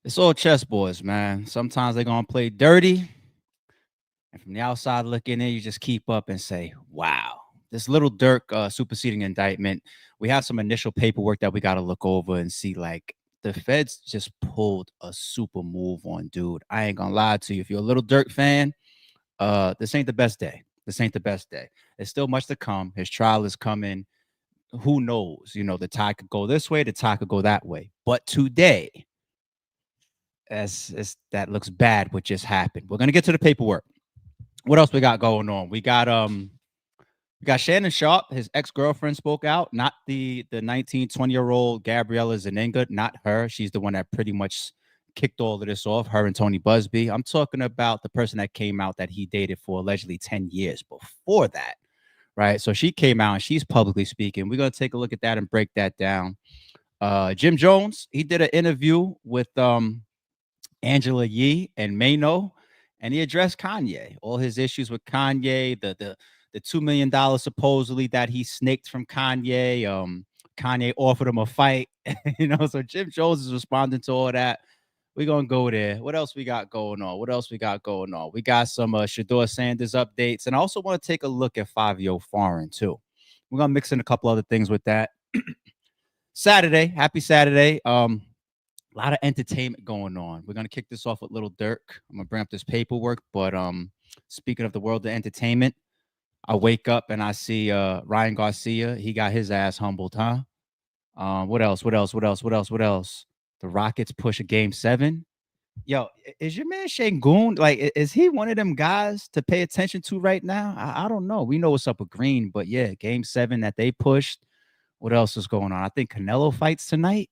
It's all chessboards, man. Sometimes they're gonna play dirty, and from the outside looking in, you just keep up and say, "Wow." This little Dirk superseding indictment. We have some initial paperwork that we got to look over and see. Like the feds just pulled a super move on, dude. I ain't gonna lie to you. If you're a little Dirk fan, this ain't the best day. This ain't the best day. There's still much to come. His trial is coming. Who knows? You know, the tide could go this way, the tide could go that way. But today, as that looks bad, what just happened. We're gonna get to the paperwork. What else we got going on? We got Shannon Sharpe, his ex-girlfriend spoke out, not the 19, 20-year-old Gabriella Zaninga, not her. She's the one that pretty much kicked all of this off, her and Tony Busby. I'm talking about the person that came out that he dated for allegedly 10 years before that, right? So she came out and she's publicly speaking. We're going to take a look at that and break that down. Jim Jones, he did an interview with Angela Yee and Mano, and he addressed Kanye, all his issues with Kanye, the $2 million supposedly that he snaked from Kanye. Kanye offered him a fight, So Jim Jones is responding to all that. We're gonna go there. What else we got going on? What else we got going on? We got some Shedeur Sanders updates, and I also want to take a look at Fivio Foreign too. We're gonna mix in a couple other things with that. Saturday, happy Saturday. A lot of entertainment going on. We're gonna kick this off with Little Durk. I'm gonna bring up this paperwork, but speaking of the world of entertainment, I wake up and I see Ryan Garcia. He got his ass humbled, huh? What else? What else? What else? What else? What else? The Rockets push a game 7. Yo, is your man Shangoon like? Is he one of them guys to pay attention to right now? I don't know. We know what's up with Green, but yeah, game 7 that they pushed. What else is going on? I think Canelo fights tonight.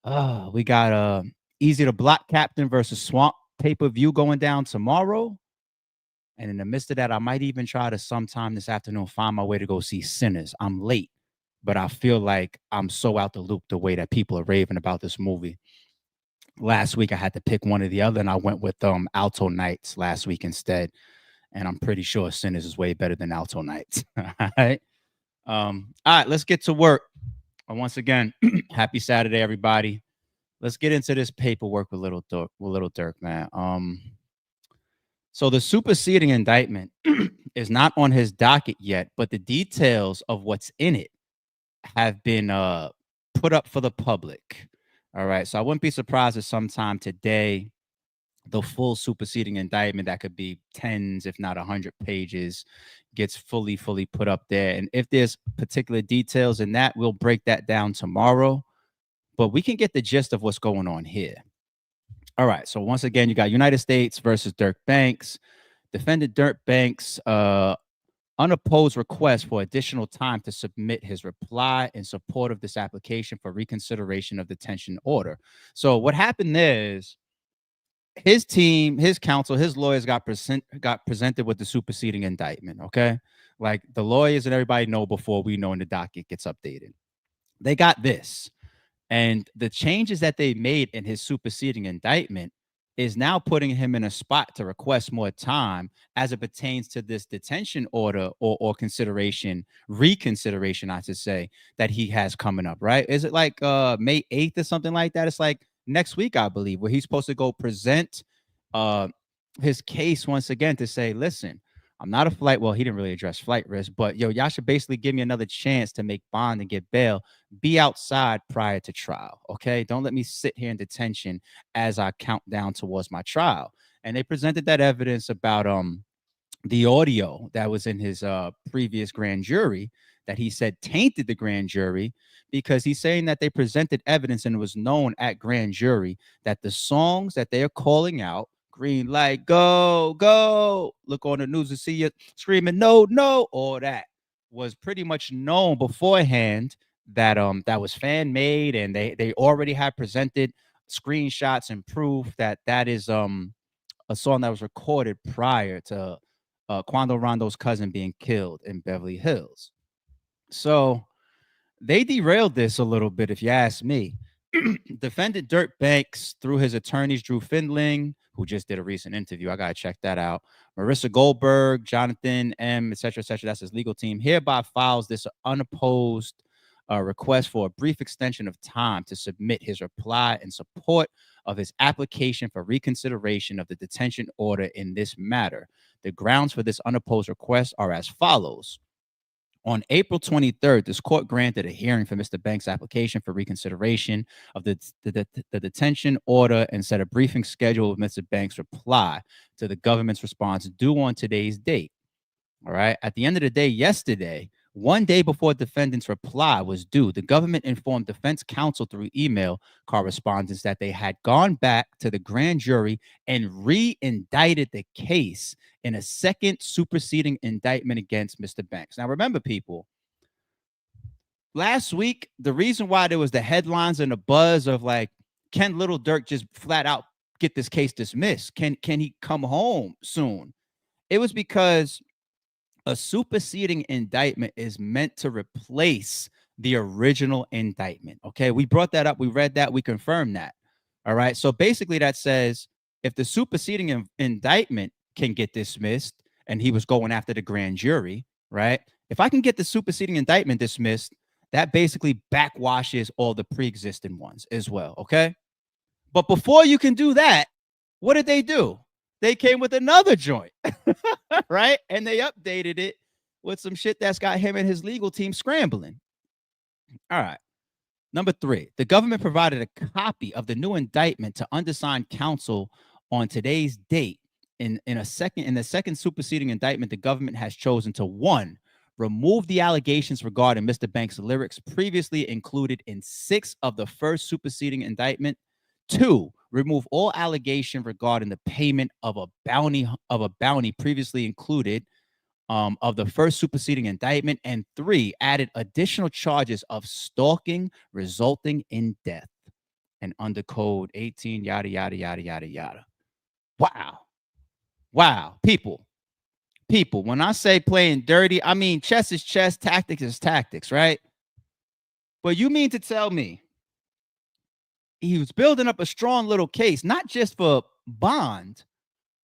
We got Easy to Block Captain versus Swamp pay-per-view going down tomorrow. And in the midst of that, I might even try to sometime this afternoon find my way to go see Sinners. I'm late, but I feel like I'm so out the loop the way that people are raving about this movie. Last week I had to pick one or the other, and I went with Alto Nights last week instead. And I'm pretty sure Sinners is way better than Alto Nights. All right. All right, let's get to work. And once again, happy Saturday, everybody. Let's get into this paperwork with Little Durk, man. So the superseding indictment is not on his docket yet, but the details of what's in it have been put up for the public. All right. So I wouldn't be surprised if sometime today the full superseding indictment that could be tens, if not 100 pages, gets fully put up there. And if there's particular details in that, we'll break that down tomorrow. But we can get the gist of what's going on here. All right. So once again, you got United States versus Dirk Banks. Defendant Dirk Banks unopposed request for additional time to submit his reply in support of this application for reconsideration of detention order. So what happened there is his team, his counsel, his lawyers got presented with the superseding indictment. Okay, like the lawyers and everybody know before we know when the docket gets updated. They got this. And the changes that they made in his superseding indictment is now putting him in a spot to request more time as it pertains to this detention order or reconsideration, I should say, that he has coming up, right? Is it like May 8th or something like that? It's like next week, I believe, where he's supposed to go present his case once again to say, listen, I'm not a flight. Well, he didn't really address flight risk, but y'all should basically give me another chance to make bond and get bail. Be outside prior to trial. Okay. Don't let me sit here in detention as I count down towards my trial. And they presented that evidence about the audio that was in his previous grand jury that he said tainted the grand jury because he's saying that they presented evidence and it was known at grand jury that the songs that they are calling out, green light, go, go, look on the news to see you screaming, no, no, all that was pretty much known beforehand that that was fan made, and they already had presented screenshots and proof that that is a song that was recorded prior to Quando Rondo's cousin being killed in Beverly Hills. So they derailed this a little bit, if you ask me. Defendant Dirk Banks, through his attorneys, Drew Findling, who just did a recent interview. I got to check that out. Marissa Goldberg, Jonathan M., et cetera, et cetera. That's his legal team. Hereby files this unopposed a request for a brief extension of time to submit his reply in support of his application for reconsideration of the detention order in this matter. The grounds for this unopposed request are as follows. On April 23rd, this court granted a hearing for Mr. Banks' application for reconsideration of the detention order and set a briefing schedule with Mr. Banks' reply to the government's response due on today's date. All right. At the end of the day, yesterday, one day before defendant's reply was due, the government informed defense counsel through email correspondence that they had gone back to the grand jury and re-indicted the case in a second superseding indictment against Mr. Banks. Now, remember, people, last week, the reason why there was the headlines and the buzz of like, can Lil Durk just flat out get this case dismissed? Can he come home soon? It was because a superseding indictment is meant to replace the original indictment. Okay, we brought that up. We read that. We confirmed that. All right. So basically, that says if the superseding indictment can get dismissed, and he was going after the grand jury, right? If I can get the superseding indictment dismissed, that basically backwashes all the pre-existing ones as well. Okay. But before you can do that, what did they do? They came with another joint, right? And they updated it with some shit that's got him and his legal team scrambling. All right. Number 3, the government provided a copy of the new indictment to undersigned counsel on today's date. In the second superseding indictment, the government has chosen to 1, remove the allegations regarding Mr. Banks' lyrics previously included in 6 of the first superseding indictment. 2, remove all allegation regarding the payment of a bounty previously included of the first superseding indictment. And 3, added additional charges of stalking resulting in death and under code 18, yada, yada, yada, yada, yada. Wow. People, when I say playing dirty, I mean chess is chess, tactics is tactics, right? But you mean to tell me he was building up a strong little case, not just for bond,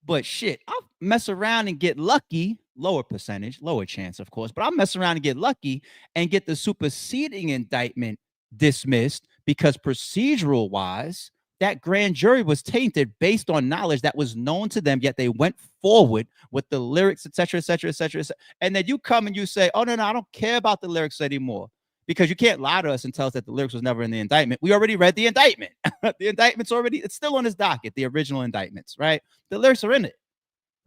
but shit, I'll mess around and get lucky, lower percentage, lower chance, of course, but I'll mess around and get lucky and get the superseding indictment dismissed because procedural wise, that grand jury was tainted based on knowledge that was known to them, yet they went forward with the lyrics, etc., etc., etc. And then you come and you say, oh, no, I don't care about the lyrics anymore. Because you can't lie to us and tell us that the lyrics was never in the indictment. We already read the indictment. The indictment's it's still on his docket, the original indictments, right? The lyrics are in it,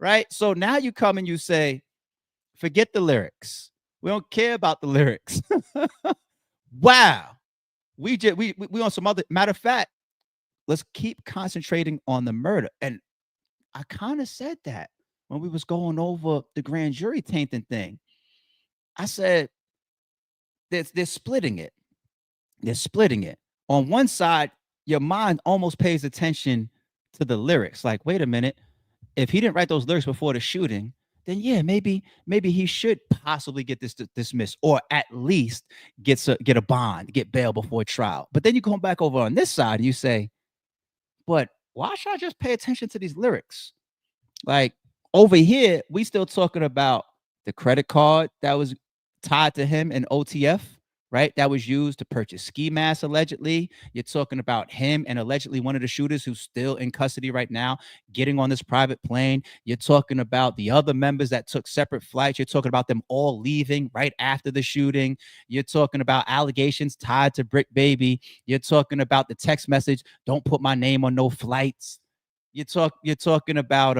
right? So now you come and you say, forget the lyrics. We don't care about the lyrics. Wow. We on some other, matter of fact, let's keep concentrating on the murder. And I kind of said that when we was going over the grand jury tainting thing. I said, they're splitting it. They're splitting it. On one side, your mind almost pays attention to the lyrics. Like, wait a minute. If he didn't write those lyrics before the shooting, then yeah, maybe he should possibly get this dismissed, or at least get a bond, get bail before trial. But then you come back over on this side and you say, but why should I just pay attention to these lyrics? Like over here, we still talking about the credit card that was tied to him in OTF, right? That was used to purchase ski masks, allegedly. You're talking about him and allegedly one of the shooters who's still in custody right now, getting on this private plane. You're talking about the other members that took separate flights. You're talking about them all leaving right after the shooting. You're talking about allegations tied to Brick Baby. You're talking about the text message, don't put my name on no flights. You're talking about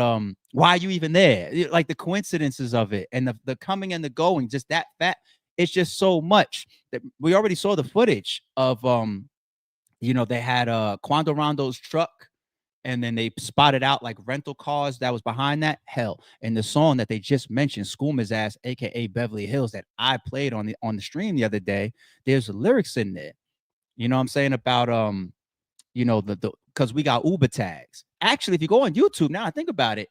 why are you even there? Like the coincidences of it and the coming and the going, just that fact. It's just so much that we already saw the footage of they had Quando Rondo's truck, and then they spotted out like rental cars that was behind that. Hell, and the song that they just mentioned, Schoolman's Ass, aka Beverly Hills, that I played on the stream the other day, there's lyrics in there. You know what I'm saying about the because we got Uber tags. Actually, if you go on YouTube now, I think about it,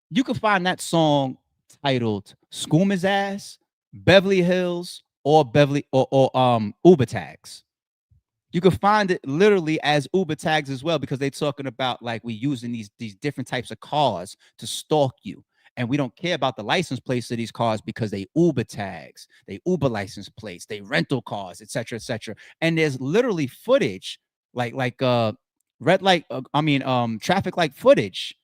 you can find that song titled Schoolman's Ass, Beverly Hills, or Uber tags. You can find it literally as Uber tags as well, because they're talking about like we using these different types of cars to stalk you. And we don't care about the license plates of these cars because they Uber tags, they Uber license plates, they rental cars, etc., etc. And there's literally footage, like red light, traffic light footage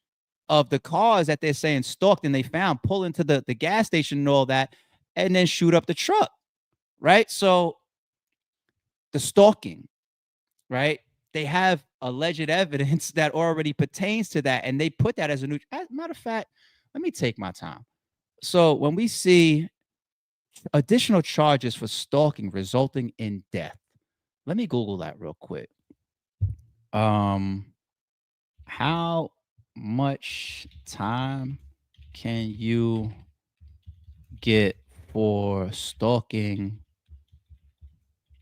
of the cars that they're saying stalked and they found pull into the gas station and all that, and then shoot up the truck, right? So the stalking, right? They have alleged evidence that already pertains to that, and they put that as a new. As a matter of fact, let me take my time. So when we see additional charges for stalking resulting in death, let me Google that real quick. How much time can you get for stalking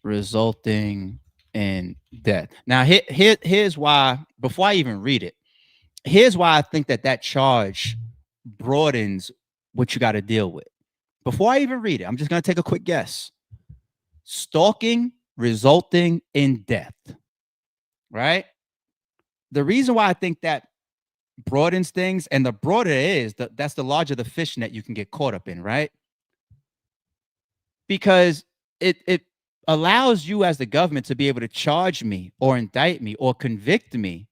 resulting in death? Now, here's why, before I even read it, here's why I think that charge broadens what you got to deal with. Before I even read it, I'm just going to take a quick guess. Stalking resulting in death, right? The reason why I think that broadens things, and the broader it is, that's the larger the fishnet you can get caught up in, right? Because it allows you as the government to be able to charge me or indict me or convict me,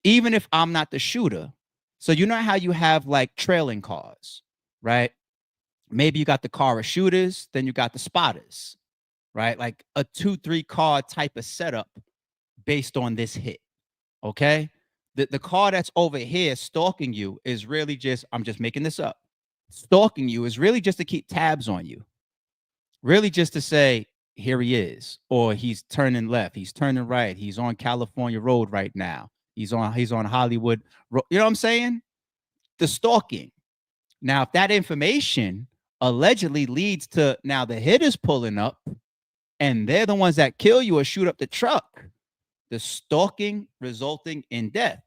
even if I'm not the shooter. So you know how you have like trailing cars, right? Maybe you got the car of shooters, then you got the spotters, right? Like a 2-3 car type of setup based on this hit. Okay. The car that's over here stalking you is really just, I'm just making this up. Stalking you is really just to keep tabs on you. Really just to say, here he is, or he's turning left, he's turning right, he's on California Road right now. He's on Hollywood. You know what I'm saying? The stalking. Now, if that information allegedly leads to now the hitters pulling up and they're the ones that kill you or shoot up the truck, the stalking resulting in death.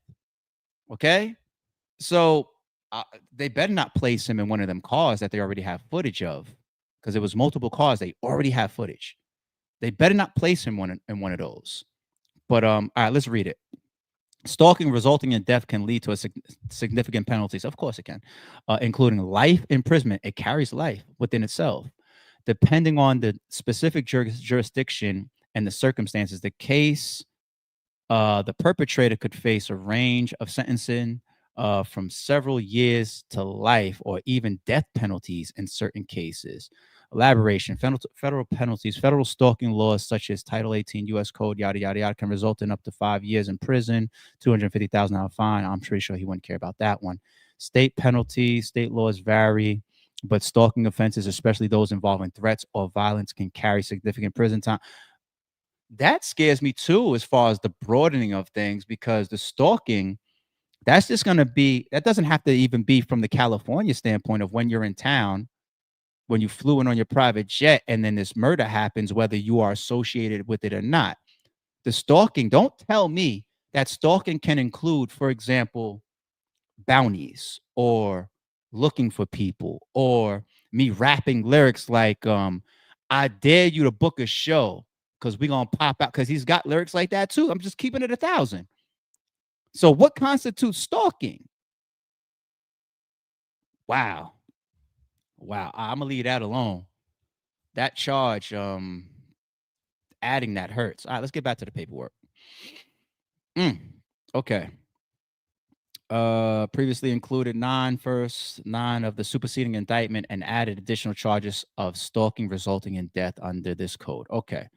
Okay. So they better not place him in one of them cars that they already have footage of, because it was multiple cars. They already have footage. They better not place him in one of those. But all right, let's read it. Stalking resulting in death can lead to significant penalties. Of course it can, including life imprisonment. It carries life within itself. Depending on the specific jurisdiction and the circumstances, the case, the perpetrator could face a range of sentencing from several years to life or even death penalties in certain cases. Elaboration: federal penalties, federal stalking laws such as Title 18 U.S. Code, yada, yada, yada, can result in up to 5 years in prison, $250,000 fine. I'm pretty sure he wouldn't care about that one. State penalties, state laws vary, but stalking offenses, especially those involving threats or violence, can carry significant prison time. That scares me too, as far as the broadening of things, because the stalking, that's just going to be, that doesn't have to even be from the California standpoint of when you're in town, when you flew in on your private jet, and then this murder happens, whether you are associated with it or not. The stalking, don't tell me that stalking can include, for example, bounties or looking for people or me rapping lyrics like, I dare you to book a show because we're going to pop out, because he's got lyrics like that too. I'm just keeping it 1,000. So what constitutes stalking? Wow. I'm gonna leave that alone. That charge, adding that hurts. All right, let's get back to the paperwork. Okay. Previously included 9 of the superseding indictment and added additional charges of stalking resulting in death under this code. Okay.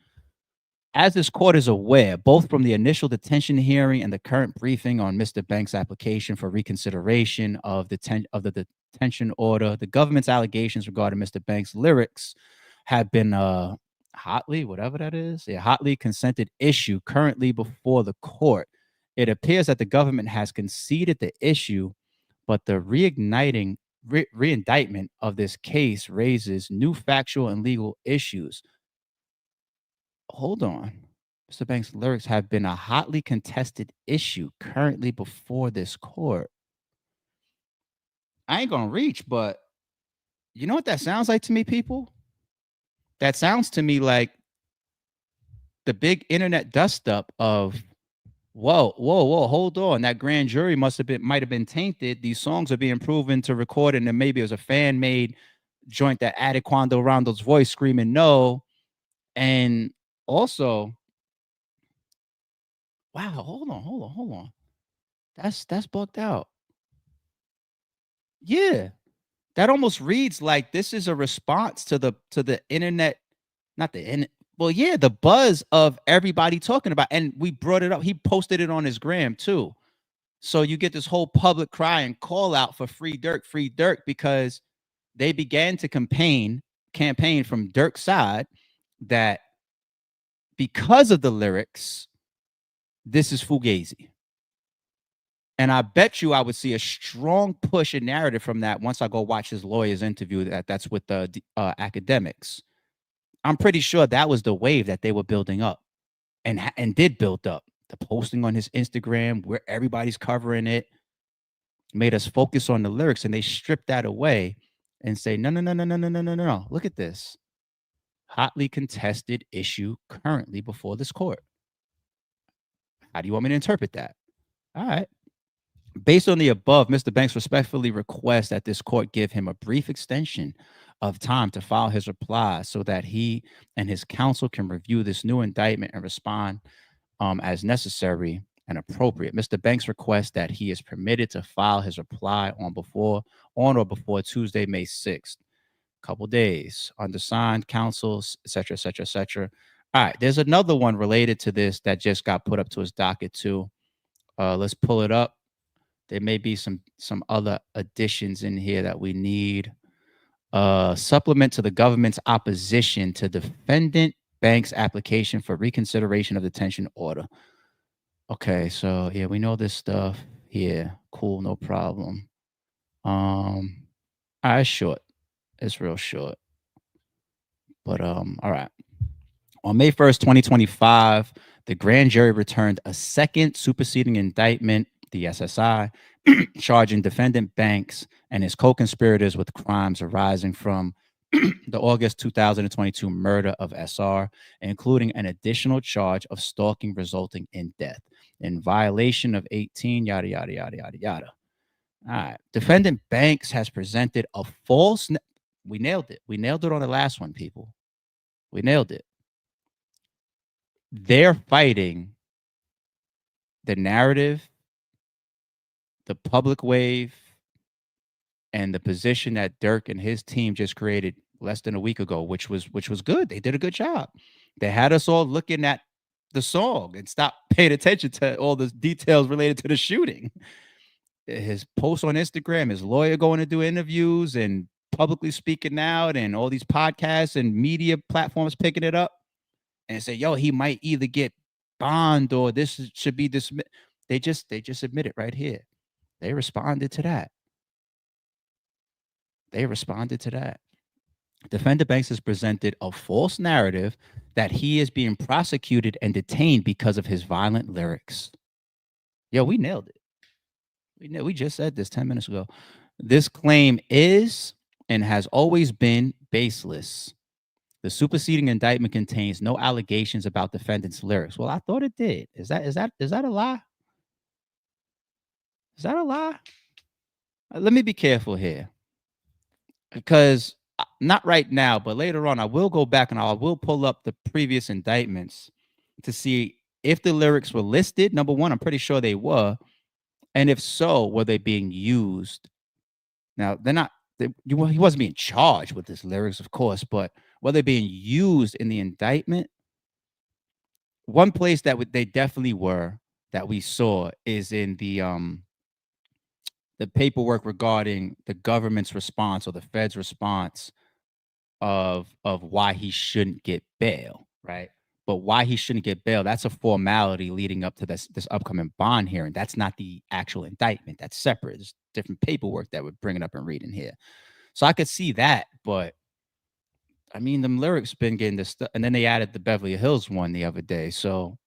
As this court is aware, both from the initial detention hearing and the current briefing on Mr. Banks' application for reconsideration of the detention order, the government's allegations regarding Mr. Banks' lyrics have been hotly contested issue currently before the court. It appears that the government has conceded the issue, but the reindictment of this case raises new factual and legal issues. Hold on. Mr. Banks' lyrics have been a hotly contested issue currently before this court. I ain't gonna reach, but you know what that sounds like to me, people? That sounds to me like the big internet dust up of Whoa, hold on. That grand jury might have been tainted. These songs are being proven to record, and then maybe it was a fan made joint that added Quando Rondo's voice screaming no. And also, wow, hold on. That's bugged out. Yeah. That almost reads like this is a response to the internet, not the in well, yeah, the buzz of everybody talking about, and we brought it up. He posted it on his gram too. So you get this whole public cry and call out for free Dirk, because they began to campaign from Dirk's side that because of the lyrics, this is fugazi. And I bet you I would see a strong push and narrative from that once I go watch his lawyer's interview that's with the academics. I'm pretty sure that was the wave that they were building up and did build up. The posting on his Instagram where everybody's covering it made us focus on the lyrics, and they stripped that away and say, no, no, no, no, no, no, no, no, no. Look at this. Hotly contested issue currently before this court. How do you want me to interpret that? All right. Based on the above, Mr. Banks respectfully requests that this court give him a brief extension of time to file his reply so that he and his counsel can review this new indictment and respond as necessary and appropriate. Mr. Banks requests that he is permitted to file his reply on or before Tuesday, May 6th. Couple days. Undersigned, counsels, etc., etc., etc. All right, there's another one related to this that just got put up to his docket too. Let's pull it up. There may be some other additions in here that we need. Supplement to the government's opposition to defendant Banks' application for reconsideration of detention order. Okay, so yeah, we know this stuff. Yeah, cool, no problem. All right, short. It's real short. But all right. On May 1st, 2025, the grand jury returned a second superseding indictment, the SSI, charging defendant Banks and his co-conspirators with crimes arising from the August 2022 murder of SR, including an additional charge of stalking resulting in death in violation of 18, yada, yada, yada, yada, yada. All right. Defendant Banks has presented a false. We nailed it. We nailed it on the last one, people. We nailed it. They're fighting the narrative, the public wave, and the position that Dirk and his team just created less than a week ago, which was good. They did a good job. They had us all looking at the song and stop paying attention to all the details related to the shooting. His post on Instagram, his lawyer going to do interviews and publicly speaking out, and all these podcasts and media platforms picking it up and say, yo, he might either get bond or this should be dismissed. They just admit it right here. They responded to that. Defendant Banks has presented a false narrative that he is being prosecuted and detained because of his violent lyrics. Yo, we nailed it. We just said this 10 minutes ago. This claim is and has always been baseless. The superseding indictment contains no allegations about defendant's lyrics. Well, I thought it did. Is that a lie? Is that a lie? Let me be careful here, because not right now, but later on, I will go back and I will pull up the previous indictments to see if the lyrics were listed. Number one, I'm pretty sure they were. And if so, were they being used? Now, they're not. He wasn't being charged with his lyrics, of course, but were they being used in the indictment? One place that they definitely were, that we saw, is in the paperwork regarding the government's response or the Fed's response of why he shouldn't get bail, right? But why he shouldn't get bail, that's a formality leading up to this upcoming bond hearing. That's not the actual indictment. That's separate. There's different paperwork that we're bringing up and reading here. So I could see that, but I mean, them lyrics been getting this stuff, and then they added the Beverly Hills one the other day. So,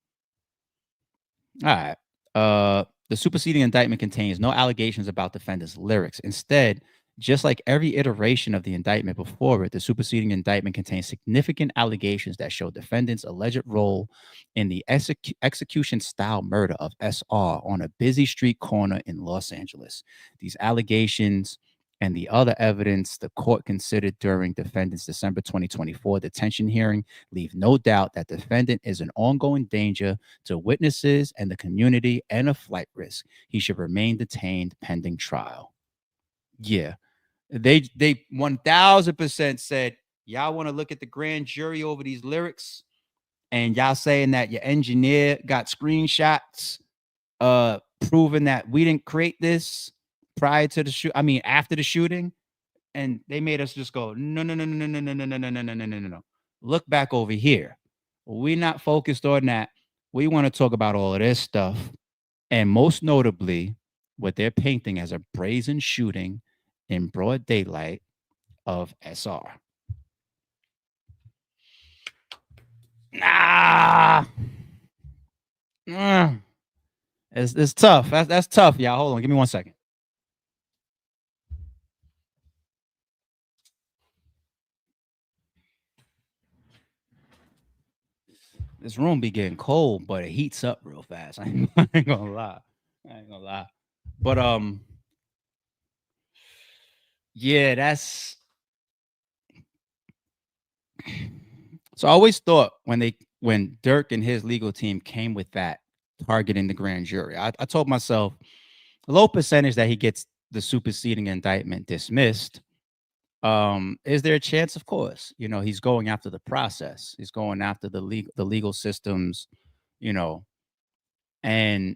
all right. The superseding indictment contains no allegations about defendant's lyrics. Instead, Just like every iteration of the indictment before it, the superseding indictment contains significant allegations that show defendants' alleged role in the execution style murder of SR on a busy street corner in Los Angeles. These allegations and the other evidence the court considered during defendant's December 2024 detention hearing leave no doubt that defendant is an ongoing danger to witnesses and the community and a flight risk. He should remain detained pending trial. Yeah, they 1000% said y'all want to look at the grand jury over these lyrics, and y'all saying that your engineer got screenshots proving that we didn't create this prior to the shoot. I mean, after the shooting, and they made us just go no no no no no no no no no no no no no no no. Look back over here. We're not focused on that. We want to talk about all of this stuff, and most notably, what they're painting as a brazen shooting in broad daylight of SR. Nah. It's tough. That's tough, y'all. Hold on. Give me 1 second. This room be getting cold, but it heats up real fast. I ain't gonna lie. But yeah, that's so I always thought when Durk and his legal team came with that targeting the grand jury, I told myself a low percentage that he gets the superseding indictment dismissed. Is there a chance? Of course. He's going after the process. He's going after the legal systems, you know, and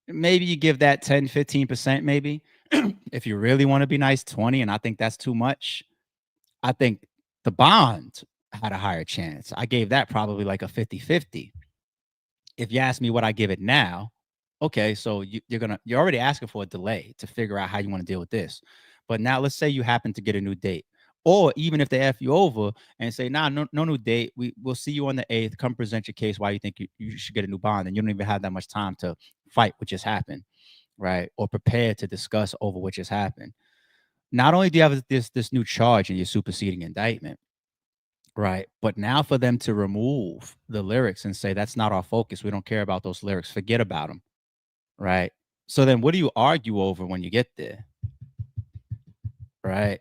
maybe you give that 10, 15%, maybe. If you really want to be nice, 20, and I think that's too much. I think the bond had a higher chance. I gave that probably like a 50-50. If you ask me what I give it now, okay, so you're already asking for a delay to figure out how you want to deal with this. But now let's say you happen to get a new date. Or even if they F you over and say, nah, no new date, we'll see you on the 8th. Come present your case why you think you should get a new bond. And you don't even have that much time to fight what just happened, right? Or prepare to discuss over what just happened. Not only do you have this new charge in your superseding indictment, right? But now for them to remove the lyrics and say, that's not our focus. We don't care about those lyrics. Forget about them, right? So then what do you argue over when you get there, right?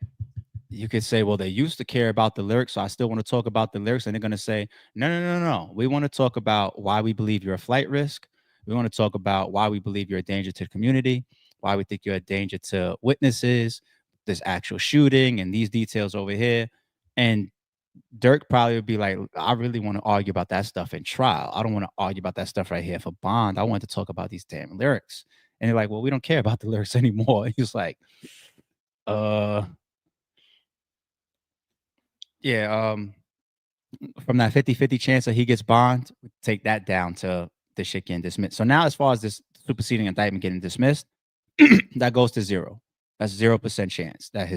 You could say, well, they used to care about the lyrics, so I still want to talk about the lyrics. And they're going to say, no, no, no, no. We want to talk about why we believe you're a flight risk. We want to talk about why we believe you're a danger to the community, why we think you're a danger to witnesses, this actual shooting, and these details over here. And Durk probably would be like, I really want to argue about that stuff in trial. I don't want to argue about that stuff right here for bond. I want to talk about these damn lyrics. And they're like, well, we don't care about the lyrics anymore. He's like, yeah, from that 50-50 chance that he gets bond, take that down to the shit getting dismissed. So now as far as this superseding indictment getting dismissed, that goes to zero. That's 0% chance that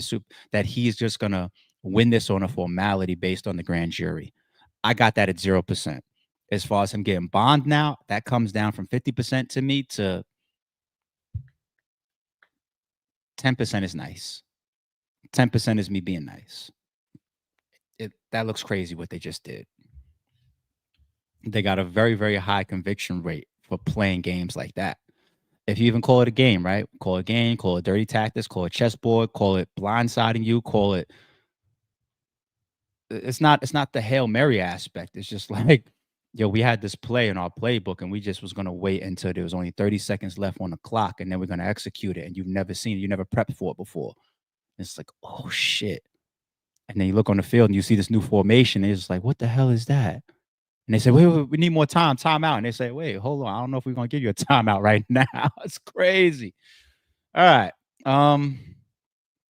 that he's just gonna win this on a formality based on the grand jury. I got that at 0%. As far as him getting bond now, that comes down from 50% to me to 10% is nice. 10% is me being nice. That looks crazy what they just did. They got a very, very high conviction rate for playing games like that. If you even call it a game, right? Call it a game, call it dirty tactics, call it chessboard, call it blindsiding you, call it. It's not the Hail Mary aspect. It's just like, yo, we had this play in our playbook and we just was gonna wait until there was only 30 seconds left on the clock, and then we're gonna execute it. And you've never seen it, you never prepped for it before. And it's like, oh shit. And then you look on the field and you see this new formation, and it's like, what the hell is that? And they say, wait, we need more time out. And they say, wait, hold on. I don't know if we're gonna give you a timeout right now. It's crazy. All right.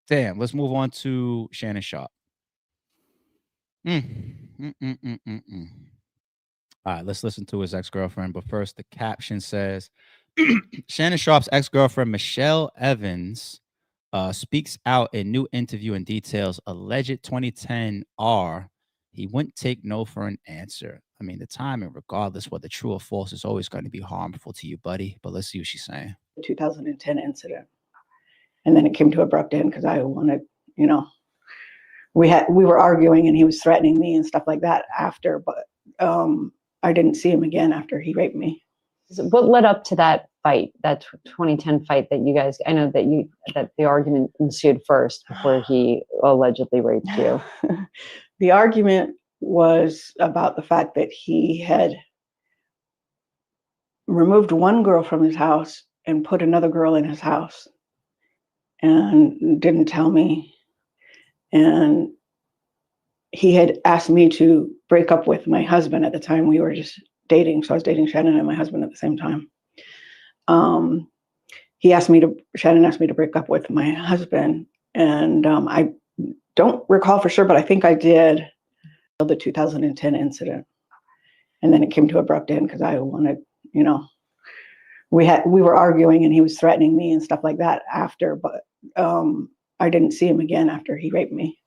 Damn, let's move on to Shannon Sharpe. All right, let's listen to his ex-girlfriend. But first, the caption says Shannon Sharpe's ex-girlfriend, Michelle Evans, speaks out in new interview and details alleged 2010 R. He wouldn't take no for an answer. I mean, the timing, regardless whether true or false, is always going to be harmful to you, buddy. But let's see what she's saying. 2010 incident. And then it came to an abrupt end because I wanted, you know, we were arguing and he was threatening me and stuff like that after, but I didn't see him again after he raped me. What led up to that fight, that 2010 fight that you guys, I know that the argument ensued first before he allegedly raped you? The argument was about the fact that he had removed one girl from his house and put another girl in his house and didn't tell me. And he had asked me to break up with my husband at the time. We were just dating. So I was dating Shannon and my husband at the same time. Shannon asked me to break up with my husband. And I don't recall for sure, but I think I did the 2010 incident. And then it came to an abrupt end because I wanted, you know, we were arguing and he was threatening me and stuff like that after, but I didn't see him again after he raped me.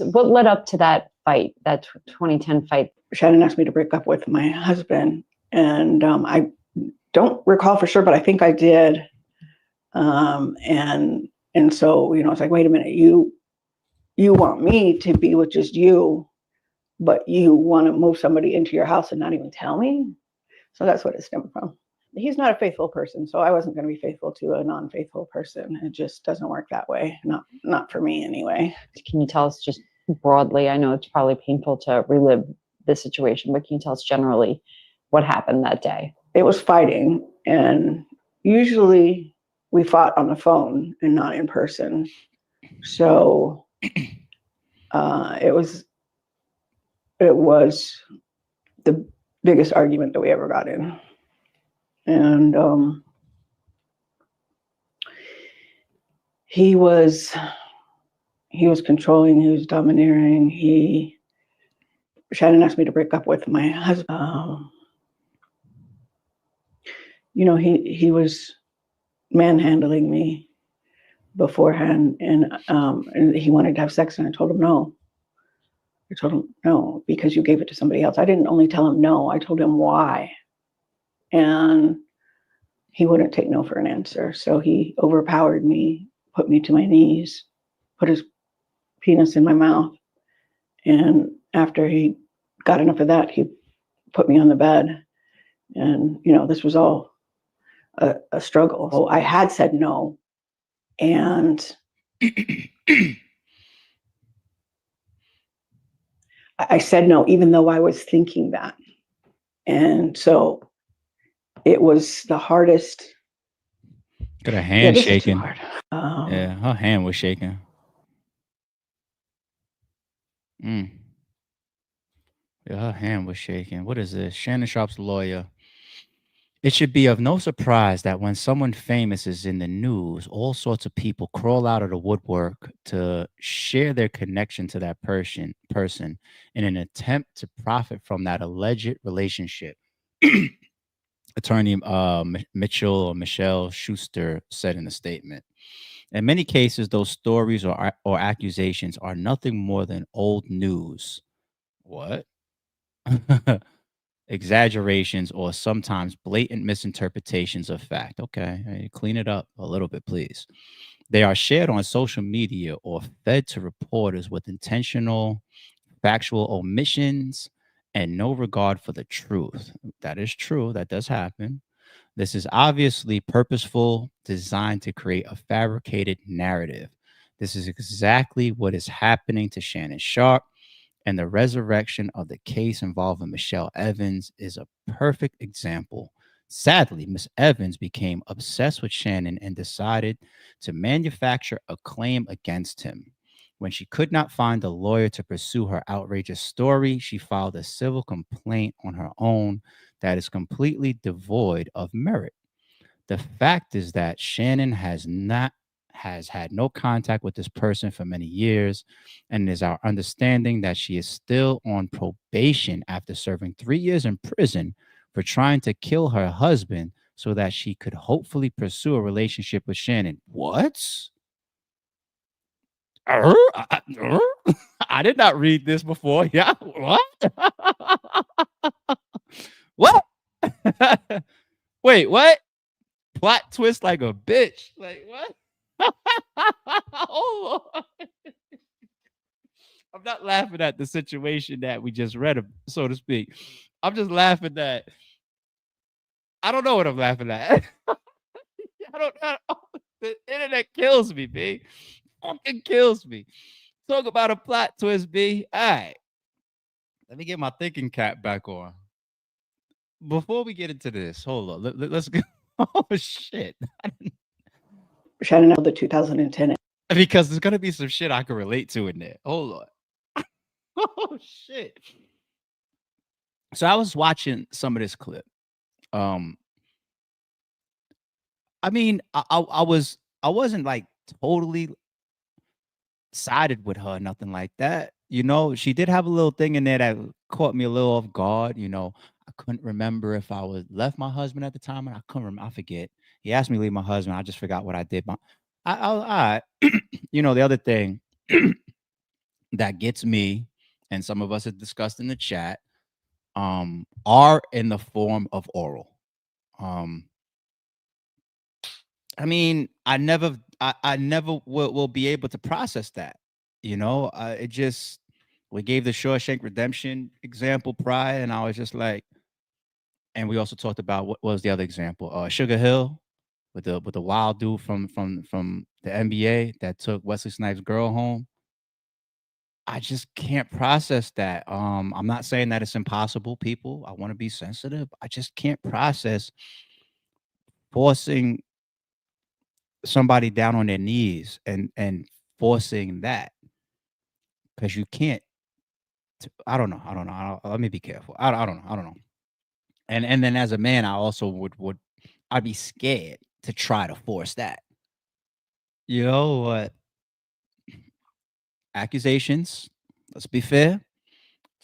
What led up to that fight, that 2010 fight? Shannon asked me to break up with my husband. And I don't recall for sure, but I think I did. And so, you know, it's like, wait a minute, you want me to be with just you, but you want to move somebody into your house and not even tell me? So that's what it stemmed from. He's not a faithful person, so I wasn't going to be faithful to a non-faithful person. It just doesn't work that way. Not for me anyway. Can you tell us just broadly, I know it's probably painful to relive this situation, but can you tell us generally what happened that day? It was fighting, and usually we fought on the phone and not in person. So it was the biggest argument that we ever got in. And he was controlling, he was domineering. Shannon asked me to break up with my husband. You know, he was manhandling me beforehand, and he wanted to have sex, and I told him no. I told him no, because you gave it to somebody else. I didn't only tell him no, I told him why. And he wouldn't take no for an answer. So he overpowered me, put me to my knees, put his penis in my mouth. And after he got enough of that, he put me on the bed. And, you know, this was all a struggle. So I had said no. And I said no, even though I was thinking that. And so it was the hardest. Got her hand shaking. Yeah, her hand was shaking. Yeah, her hand was shaking. What is this? Shannon Sharpe's lawyer. It should be of no surprise that when someone famous is in the news, all sorts of people crawl out of the woodwork to share their connection to that person in an attempt to profit from that alleged relationship. Attorney Michelle Schuster said in a statement. In many cases, those stories or accusations are nothing more than old news. What? Exaggerations or sometimes blatant misinterpretations of fact. Okay, hey, clean it up a little bit, please. They are shared on social media or fed to reporters with intentional, factual omissions and no regard for the truth. That is true. That does happen. This is obviously purposeful, designed to create a fabricated narrative. This is exactly what is happening to Shannon Sharpe, and the resurrection of the case involving Michelle Evans is a perfect example. Sadly, Miss Evans became obsessed with Shannon and decided to manufacture a claim against him. When she could not find a lawyer to pursue her outrageous story, she filed a civil complaint on her own that is completely devoid of merit. The fact is that Shannon has had no contact with this person for many years, and it is our understanding that she is still on probation after serving 3 years in prison for trying to kill her husband so that she could hopefully pursue a relationship with Shannon. What? I did not read this before. Yeah. What? What? Wait, what? Plot twist like a bitch. Like, what? Oh, Lord. I'm not laughing at the situation that we just read, so to speak. I'm just laughing that I don't know what I'm laughing at. I don't know. The internet kills me, B. Fucking kills me. Talk about a plot twist, B. All right. Let me get my thinking cap back on. Before we get into this, hold on. Let's go. Oh, shit. Shannon, the 2010. Because there's going to be some shit I can relate to in there. Hold on. Oh, shit. So I was watching some of this clip. I mean, I wasn't like totally sided with her, nothing like that. You know, she did have a little thing in there that caught me a little off guard. You know, I couldn't remember if I was left my husband at the time, and I couldn't remember. I forget. He asked me to leave my husband. I just forgot what I did. But you know, the other thing that gets me, and some of us have discussed in the chat, are in the form of oral. I mean, I never will be able to process that. You know, it just we gave the Shawshank Redemption example prior, and I was just like, and we also talked about what was the other example, Sugar Hill with the wild dude from the NBA that took Wesley Snipes' girl home. I just can't process that. I'm not saying that it's impossible, people. I want to be sensitive. I just can't process forcing somebody down on their knees and forcing that because you can't. I don't know. Let me be careful. I don't know. I don't know. And then as a man, I also would I'd be scared to try to force that. You know what? Accusations. Let's be fair.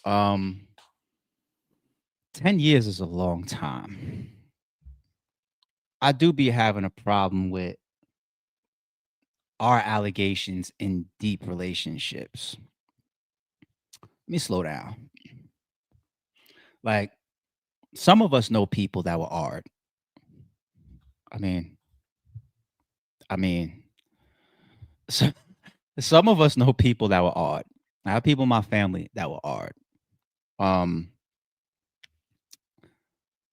10 years is a long time. I do be having a problem with our allegations in deep relationships. Let me slow down. Like, some of us know people that were hard. I mean, so, some of us know people that were odd. I have people in my family that were odd. And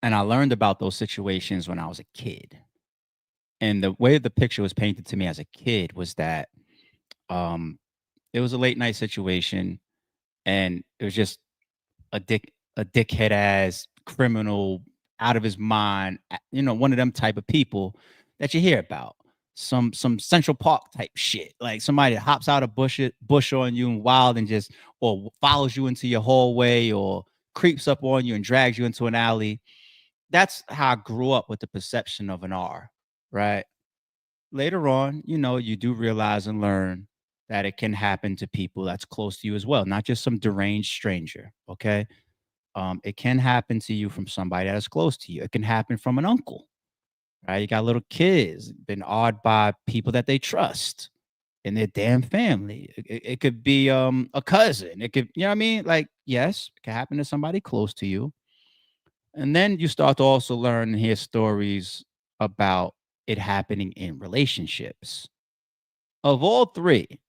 I learned about those situations when I was a kid. And the way the picture was painted to me as a kid was that um, it was a late night situation, and it was just a dickhead ass criminal out of his mind, you know, one of them type of people that you hear about. Some Central Park type shit. Like somebody that hops out a bush on you and wild and just or follows you into your hallway or creeps up on you and drags you into an alley. That's how I grew up with the perception of an R, right? Later on, you know, you do realize and learn that it can happen to people that's close to you as well, not just some deranged stranger. Okay. It can happen to you from somebody that is close to you. It can happen from an uncle, right? You got little kids been awed by people that they trust in their damn family. It could be a cousin. It could, you know what I mean? Like, yes, it can happen to somebody close to you. And then you start to also learn and hear stories about it happening in relationships. Of all three,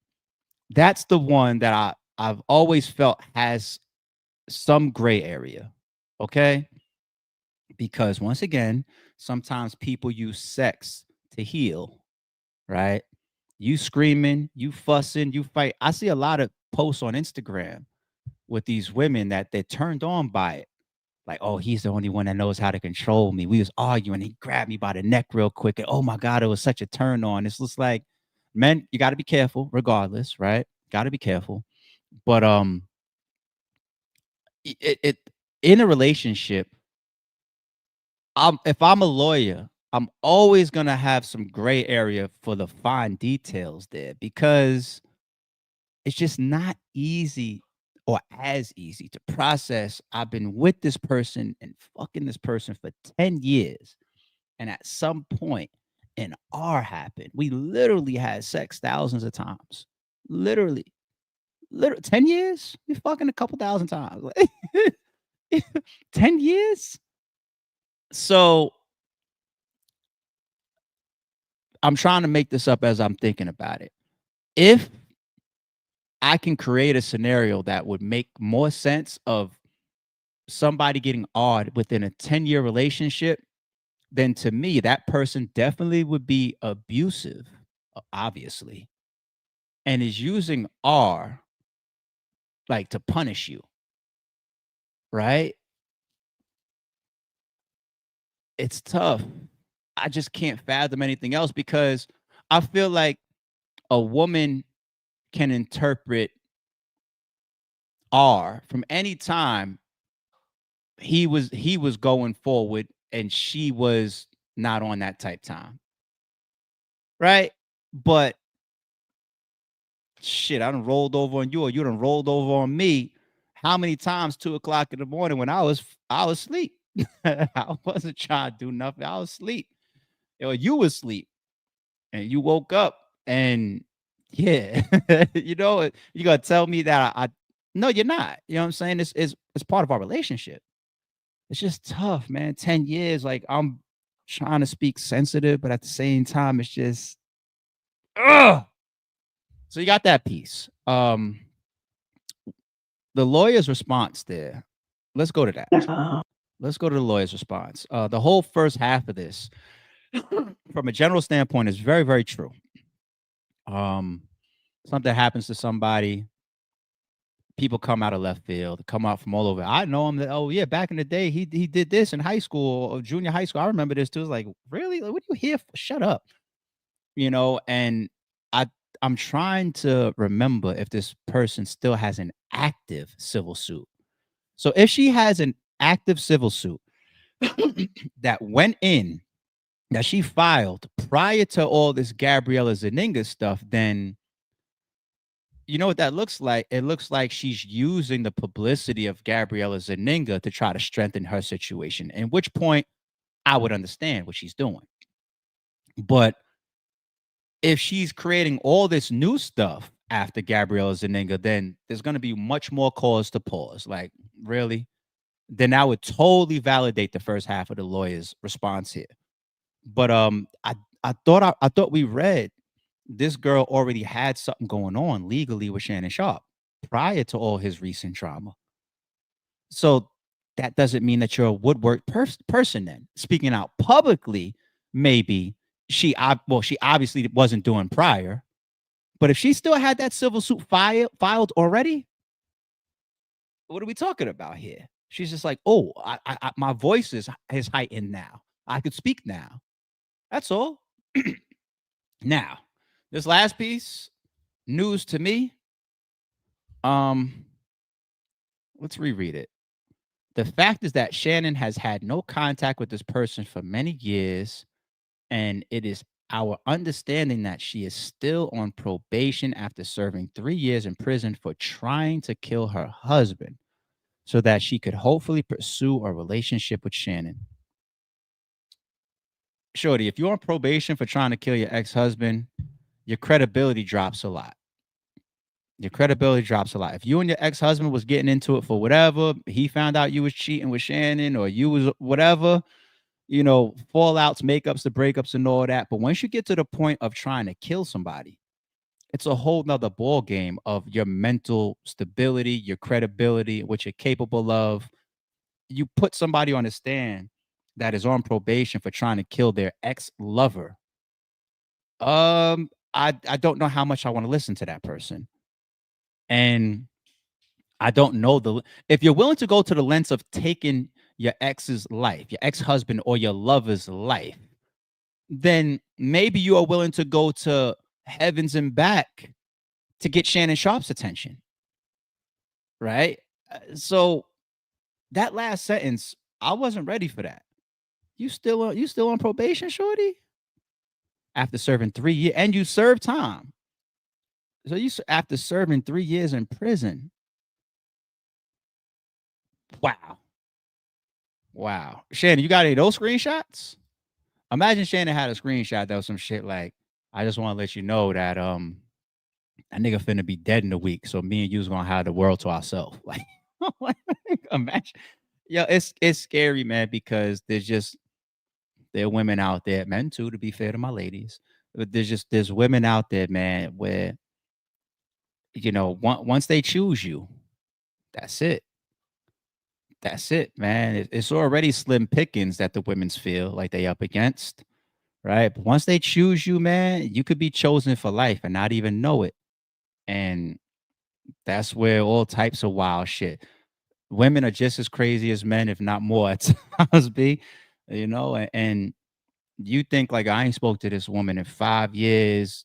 that's the one that I've always felt has some gray area. Okay. Because once again, sometimes people use sex to heal, right? You screaming, you fussing, you fight. I see a lot of posts on Instagram with these women that they're turned on by it. Like, oh, he's the only one that knows how to control me. We was arguing. He grabbed me by the neck real quick. And oh my God, it was such a turn on. It's just like, men, you got to be careful regardless, right? Got to be careful. But it in a relationship, if I'm a lawyer, I'm always gonna have some gray area for the fine details there because it's just not easy or as easy to process. I've been with this person and fucking this person for 10 years. And at some point, an R happened. We literally had sex thousands of times. Literally. 10 years? We fucking a couple thousand times. 10 years? So I'm trying to make this up as I'm thinking about it. If I can create a scenario that would make more sense of somebody getting awed within a 10-year relationship, then to me, that person definitely would be abusive, obviously, and is using R like to punish you, right? It's tough. I just can't fathom anything else because I feel like a woman can interpret R from any time he was going forward and she was not on that type time, right? But shit, I done rolled over on you or you done rolled over on me. How many times 2 o'clock in the morning when I was asleep? I wasn't trying to do nothing. I was asleep. Or you was asleep and you woke up and yeah, you gotta tell me that I no, you're not. You know what I'm saying? It's part of our relationship. It's just tough, man. 10 years, like I'm trying to speak sensitive, but at the same time, it's just ugh. So you got that piece. The lawyer's response there. Let's go to that. Let's go to the lawyer's response. The whole first half of this, from a general standpoint, is very, very true. Something happens to somebody, people come out of left field, come out from all over. I know him. Oh yeah, back in the day, he did this in high school or junior high school. I remember this too. It's like, really? Like, what are you here for? Shut up. And I I'm trying to remember if this person still has an active civil suit. So if she has an active civil suit that went in, that she filed prior to all this Gabriella Zaninga stuff, then you know what that looks like? It looks like she's using the publicity of Gabriella Zaninga to try to strengthen her situation. At which point I would understand what she's doing. But if she's creating all this new stuff after Gabriella Zaninga, then there's going to be much more cause to pause. Like, really? Then that would totally validate the first half of the lawyer's response here. But I thought we read this girl already had something going on legally with Shannon Sharpe prior to all his recent trauma. So that doesn't mean that you're a woodwork person then. Speaking out publicly, maybe she obviously wasn't doing prior, but if she still had that civil suit filed already, what are we talking about here? She's just like, oh, my voice is heightened now. I could speak now. That's all. Now, this last piece, news to me. Let's reread it. The fact is that Shannon has had no contact with this person for many years, and it is our understanding that she is still on probation after serving 3 years in prison for trying to kill her husband so that she could hopefully pursue a relationship with Shannon. Shorty, if you're on probation for trying to kill your ex-husband, your credibility drops a lot. Your credibility drops a lot. If you and your ex-husband was getting into it for whatever, he found out you was cheating with Shannon or you was whatever, fallouts, makeups, the breakups and all that. But once you get to the point of trying to kill somebody, it's a whole nother ball game of your mental stability, your credibility, what you're capable of. You put somebody on a stand that is on probation for trying to kill their ex-lover. I don't know how much I want to listen to that person. And I don't know if you're willing to go to the length of taking your ex's life, your ex-husband or your lover's life, then maybe you are willing to go to heavens and back to get Shannon Sharpe's attention. Right? So that last sentence, I wasn't ready for that. You still on probation, shorty? After serving 3 years, and you served time. So after serving 3 years in prison. Wow. Shannon, you got any of those screenshots? Imagine Shannon had a screenshot that was some shit like, I just want to let you know that that nigga finna be dead in a week. So me and you's gonna have the world to ourselves. Like, imagine. Yeah, it's scary, man, because there are women out there, men too, to be fair to my ladies. But there's women out there, man, where once they choose you, that's it. That's it, man. It's already slim pickings that the women's feel like they up against, right? But once they choose you, man, you could be chosen for life and not even know it. And that's where all types of wild shit. Women are just as crazy as men, if not more at times, be, and you think like I ain't spoke to this woman in 5 years,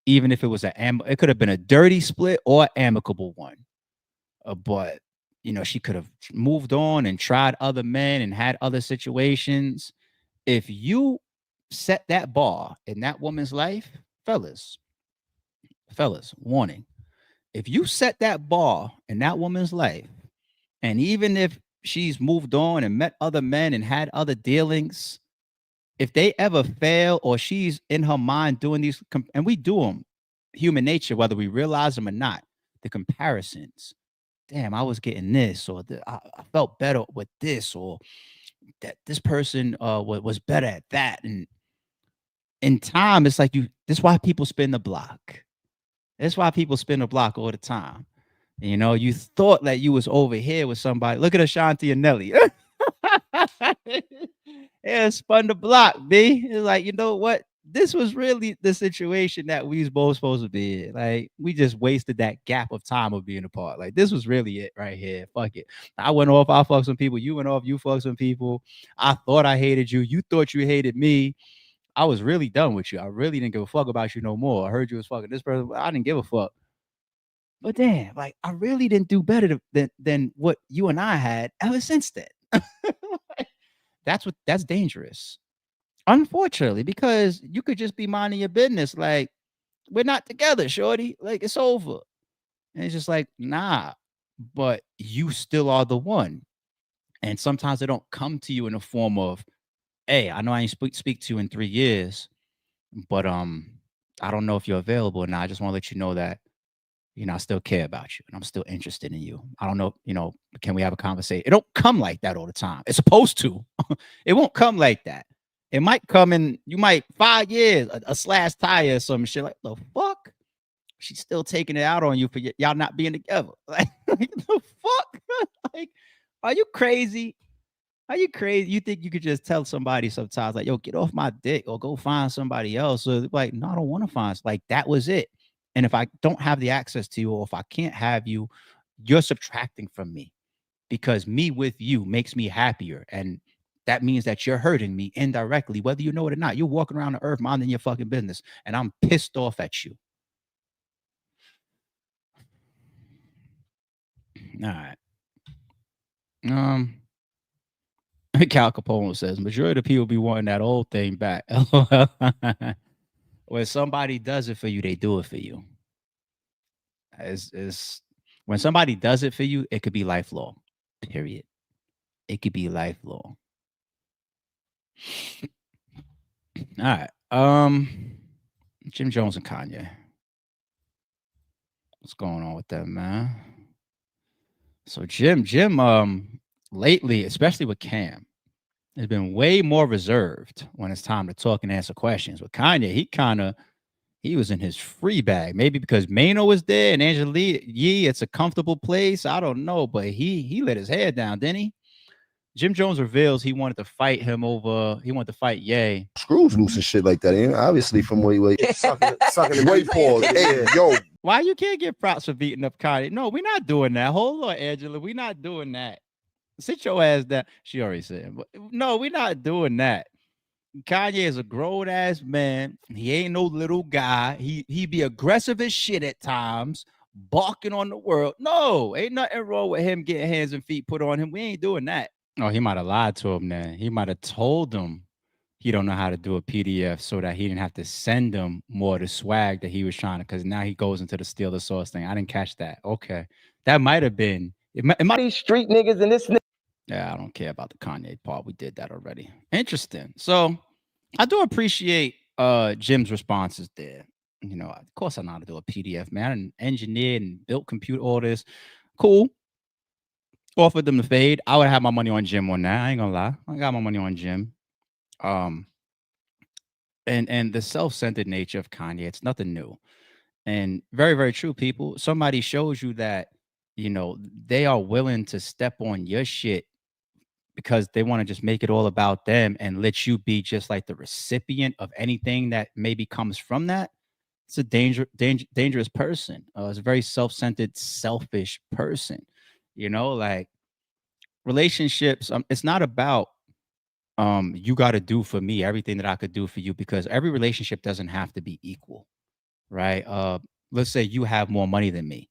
even if it was it could have been a dirty split or amicable one. But she could have moved on and tried other men and had other situations. If you set that bar in that woman's life, fellas, warning. If you set that bar in that woman's life, and even if she's moved on and met other men and had other dealings, if they ever fail or she's in her mind doing these, and we do them, human nature, whether we realize them or not, the comparisons. Damn, I was getting this, or I felt better with this, or that this person was better at that. And in time, it's like this is why people spin the block. That's why people spin the block all the time. You thought that you was over here with somebody. Look at Ashanti and Nelly. Yeah, spun the block, B. It's like, you know what? This was really the situation that we was both supposed to be in. Like, we just wasted that gap of time of being apart. Like, this was really it right here. Fuck it. I went off, I fucked some people. You went off, you fucked some people. I thought I hated you. You thought you hated me. I was really done with you. I really didn't give a fuck about you no more. I heard you was fucking this person. I didn't give a fuck. But damn, like, I really didn't do better than what you and I had ever since then. That's dangerous. Unfortunately, because you could just be minding your business. Like, we're not together, shorty. Like, it's over. And it's just like, nah, but you still are the one. And sometimes they don't come to you in the form of, hey, I know I ain't speak to you in 3 years, but I don't know if you're available or not. I just want to let you know that, I still care about you and I'm still interested in you. I don't know, can we have a conversation? It don't come like that all the time. It's supposed to. It won't come like that. It might come in, you might 5 years, a slash tire or some shit. Like, the fuck? She's still taking it out on you for y'all not being together. Like the fuck? Like, are you crazy? Are you crazy? You think you could just tell somebody sometimes, like, yo, get off my dick or go find somebody else? Or like, no, I don't want to find. Like, that was it. And if I don't have the access to you, or if I can't have you, you're subtracting from me, because me with you makes me happier. And that means that you're hurting me indirectly, whether you know it or not. You're walking around the earth minding your fucking business, and I'm pissed off at you. All right. Cal Capone says, majority of people be wanting that old thing back. When somebody does it for you, they do it for you. Is when somebody does it for you, it could be lifelong. Period. It could be lifelong. All right. Jim Jones and Kanye. What's going on with them, man? So Jim, lately, especially with Cam, has been way more reserved when it's time to talk and answer questions. With Kanye, he was in his free bag. Maybe because Mano was there and Angela Yee, it's a comfortable place. I don't know, but he let his hair down, didn't he? Jim Jones reveals he wanted to fight him over. He wanted to fight Ye. Screws loose and shit like that. And obviously, from where sucking the weight pause. Hey, yo. Why you can't get props for beating up Kanye? No, we're not doing that. Hold on, Angela. We're not doing that. Sit your ass down. She already said, but no, we're not doing that. Kanye is a grown ass man. He ain't no little guy. He be aggressive as shit at times, barking on the world. No, ain't nothing wrong with him getting hands and feet put on him. We ain't doing that. Oh, he might have lied to him then. He might have told him he don't know how to do a PDF so that he didn't have to send him more of the swag that he was trying to, because now he goes into the steal the source thing. I didn't catch that. Okay. That might have been. It might these street niggas and this. Yeah, I don't care about the Kanye part. We did that already. Interesting. So I do appreciate Jim's responses there. Of course I know how to do a PDF, man. I engineered and built computer all this. Cool. Offered them the fade. I would have my money on Jim on that. I ain't gonna lie. I got my money on Jim. and the self-centered nature of Kanye, it's nothing new. And very, very true, people. Somebody shows you that, they are willing to step on your shit because they want to just make it all about them and let you be just like the recipient of anything that maybe comes from that. It's a dangerous person. It's a very self-centered, selfish person. Like relationships. It's not about you got to do for me everything that I could do for you, because every relationship doesn't have to be equal, right? Let's say you have more money than me,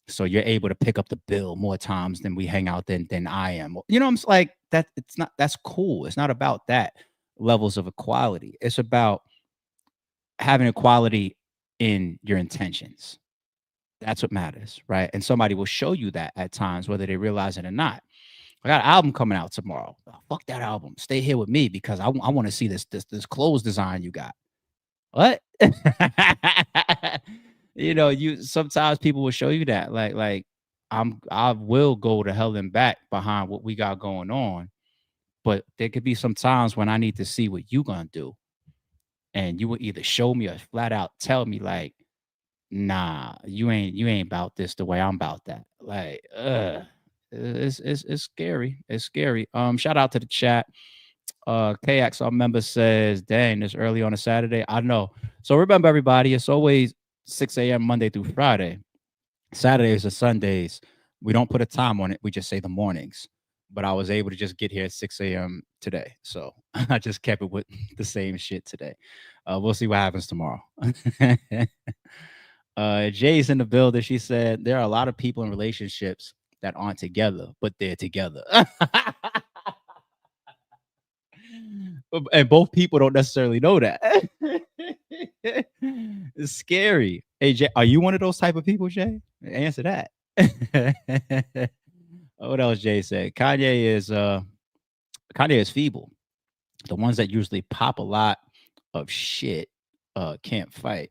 so you're able to pick up the bill more times than we hang out than I am. I'm like that. It's not. That's cool. It's not about that levels of equality. It's about having equality in your intentions. That's what matters, right? And somebody will show you that at times, whether they realize it or not. I got an album coming out tomorrow. Oh, fuck that album. Stay here with me because I want to see this clothes design you got. What? You sometimes people will show you that. Like I will go to hell and back behind what we got going on. But there could be some times when I need to see what you gonna do. And you will either show me or flat out tell me, like, nah, you ain't about this the way I'm about that. Like, it's scary. It's scary. Shout out to the chat. KX, our member, says, dang, it's early on a Saturday. I know. So remember, everybody, it's always 6 a.m. Monday through Friday. Saturdays or Sundays, we don't put a time on it. We just say the mornings. But I was able to just get here at 6 a.m. today. So I just kept it with the same shit today. We'll see what happens tomorrow. Jay's in the building. She said, there are a lot of people in relationships that aren't together, but they're together. And both people don't necessarily know that. It's scary. Hey, Jay, are you one of those type of people, Jay? Answer that. What else Jay said? Kanye is feeble. The ones that usually pop a lot of shit can't fight.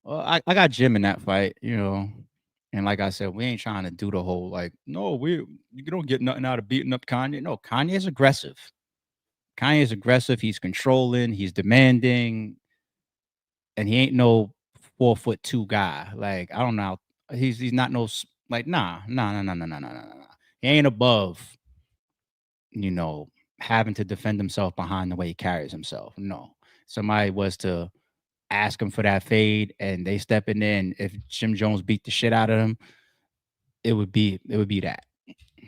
Well, I got Jim in that fight, and like I said, we ain't trying to do the whole no, you don't get nothing out of beating up Kanye. No, Kanye is aggressive. He's controlling, he's demanding, and he ain't no 4'2" guy. Like, I don't know. He's not no nah. He ain't above, having to defend himself behind the way he carries himself. No. Somebody was to ask him for that fade and they stepping in. If Jim Jones beat the shit out of him, it would be that.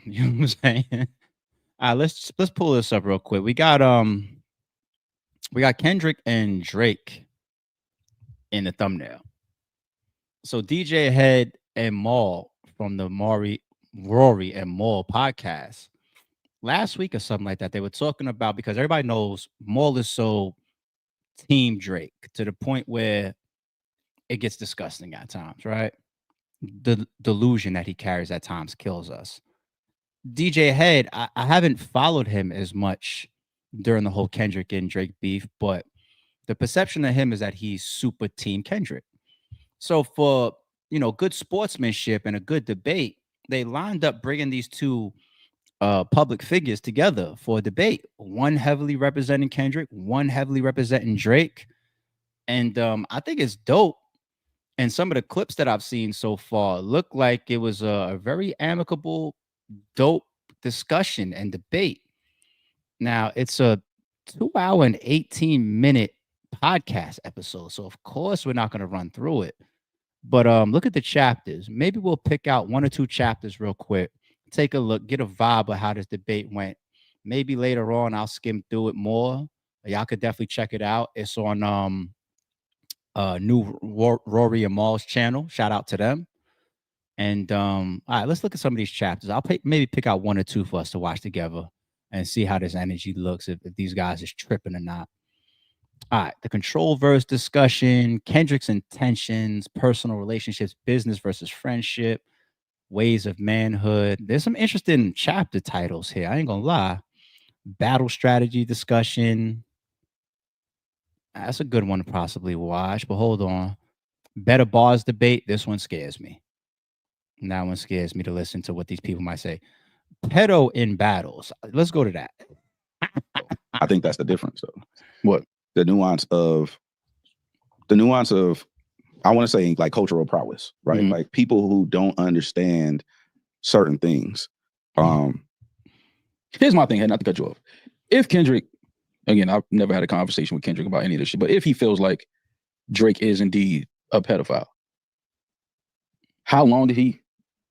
You know what I'm saying? All right, let's pull this up real quick. We got Kendrick and Drake in the thumbnail. So DJ Hed and Maul from the Rory and Maul podcast last week or something like that, they were talking about, because everybody knows Maul is so team Drake to the point where it gets disgusting at times, right? The delusion that he carries at times kills us. DJ Hed, I haven't followed him as much during the whole Kendrick and Drake beef, but the perception of him is that he's super team Kendrick. So for, good sportsmanship and a good debate, they lined up bringing these two public figures together for a debate. One heavily representing Kendrick, one heavily representing Drake. And I think it's dope. And some of the clips that I've seen so far look like it was a very amicable, dope discussion and debate. Now, it's a 2 hour and 18-minute podcast episode. So, of course, we're not going to run through it. But look at the chapters. Maybe we'll pick out 1 or 2 chapters real quick. Take a look, get a vibe of how this debate went. Maybe later on, I'll skim through it more. Y'all could definitely check it out. It's on new Rory and Maul's channel. Shout out to them. And all right, let's look at some of these chapters. I'll maybe pick out 1 or 2 for us to watch together and see how this energy looks, if these guys is tripping or not. All right, the control verse discussion, Kendrick's intentions, personal relationships, business versus friendship, ways of manhood. There's some interesting chapter titles here. I ain't gonna lie. Battle strategy discussion. That's a good one to possibly watch, but hold on. Better bars debate. This one scares me. That one scares me to listen to what these people might say. Pedo in battles. Let's go to that. I think that's the difference, though. What? the nuance of I want to say like cultural prowess, right? Mhm. Like people who don't understand certain things. Here's my thing, Hed, not to cut you off. If Kendrick, again, I've never had a conversation with Kendrick about any of this shit, but if he feels like Drake is indeed a pedophile, how long did he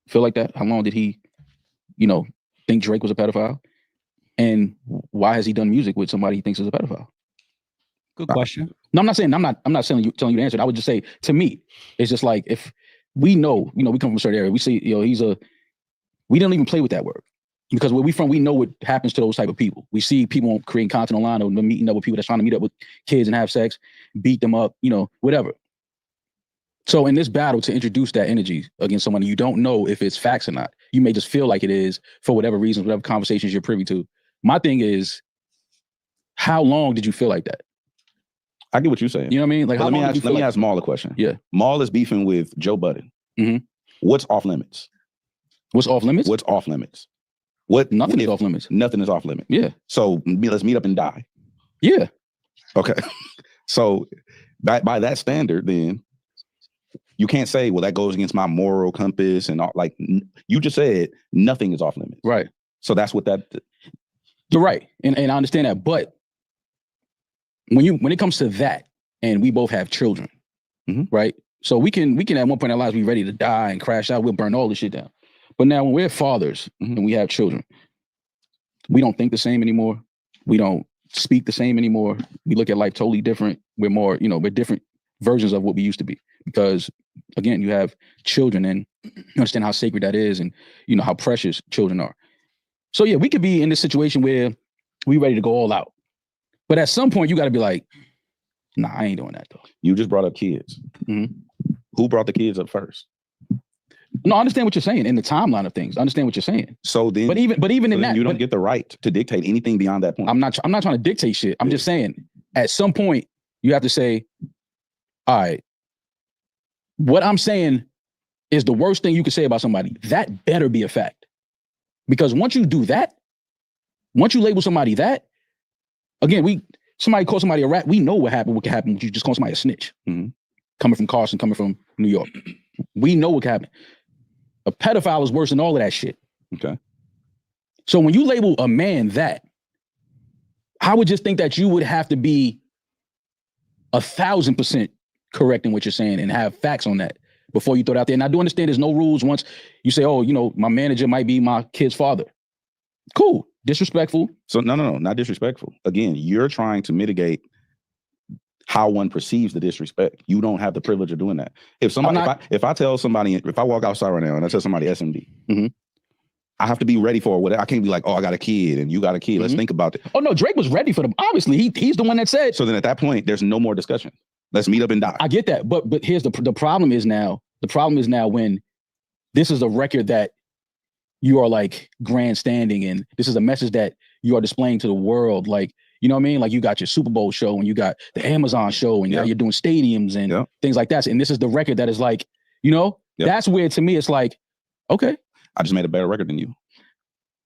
feel like that? How long did he, think Drake was a pedophile? And why has he done music with somebody he thinks is a pedophile? Good question. No, I'm not telling you the answer. I would just say, to me, it's just like, if we know, we come from a certain area, we see, we don't even play with that word. Because where we from, we know what happens to those type of people. We see people creating content online or meeting up with people that's trying to meet up with kids and have sex, beat them up, whatever. So in this battle, to introduce that energy against someone you don't know if it's facts or not, you may just feel like it is for whatever reasons, whatever conversations you're privy to. My thing is, how long did you feel like that? I get what you're saying. You know what I mean? Like, let me ask Maul a question. Yeah. Maul is beefing with Joe Budden. Mm-hmm. What's off limits? What's off limits? What's off limits? Nothing is off limits. Nothing is off limits. Yeah. So let's meet up and die. Yeah. Okay. So by that standard, then you can't say, well, that goes against my moral compass and all. Like you just said, nothing is off limits. Right. So that's what that. You're right, and I understand that, but when it comes to that, and we both have children, right? So we can at one point in our lives be ready to die and crash out. We'll burn all this shit down. But now when we're fathers and we have children, we don't think the same anymore. We don't speak the same anymore. We look at life totally different. We're more, we're different versions of what we used to be. Because again, you have children and you understand how sacred that is and how precious children are. So yeah, we could be in this situation where we ready to go all out. But at some point you got to be like, nah, I ain't doing that though. You just brought up kids. Mm-hmm. Who brought the kids up first? No, I understand what you're saying in the timeline of things. I understand what you're saying. So then, but even in that, you don't get the right to dictate anything beyond that point. I'm not trying to dictate shit. I'm just saying, at some point, you have to say, all right, what I'm saying is the worst thing you could say about somebody. That better be a fact. Because once you do that, once you label somebody that, again, somebody call somebody a rat, we know what can happen when you just call somebody a snitch. Mm-hmm. Coming from Charleston, coming from New York. We know what can happen. A pedophile is worse than all of that shit. Okay. So when you label a man that, I would just think that you would have to be 1,000% correct in what you're saying and have facts on that before you throw it out there. And I do understand there's no rules once you say, oh, my manager might be my kid's father. Cool. Disrespectful. So no, not disrespectful. Again, you're trying to mitigate how one perceives the disrespect. You don't have the privilege of doing that. If I tell somebody, if I walk outside right now and I tell somebody SMD, I have to be ready for it. I can't be like, oh, I got a kid and you got a kid. Let's think about it. Oh no, Drake was ready for them. Obviously, he's the one that said. So then at that point, there's no more discussion. Let's meet up and die. I get that, but here's the problem is now. The problem is now when this is a record that you are like grandstanding and this is a message that you are displaying to the world. Like, you know what I mean? Like you got your Super Bowl show and you got the Amazon show and now you're doing stadiums and things like that. And this is the record that is like, that's where to me it's like, okay. I just made a better record than you.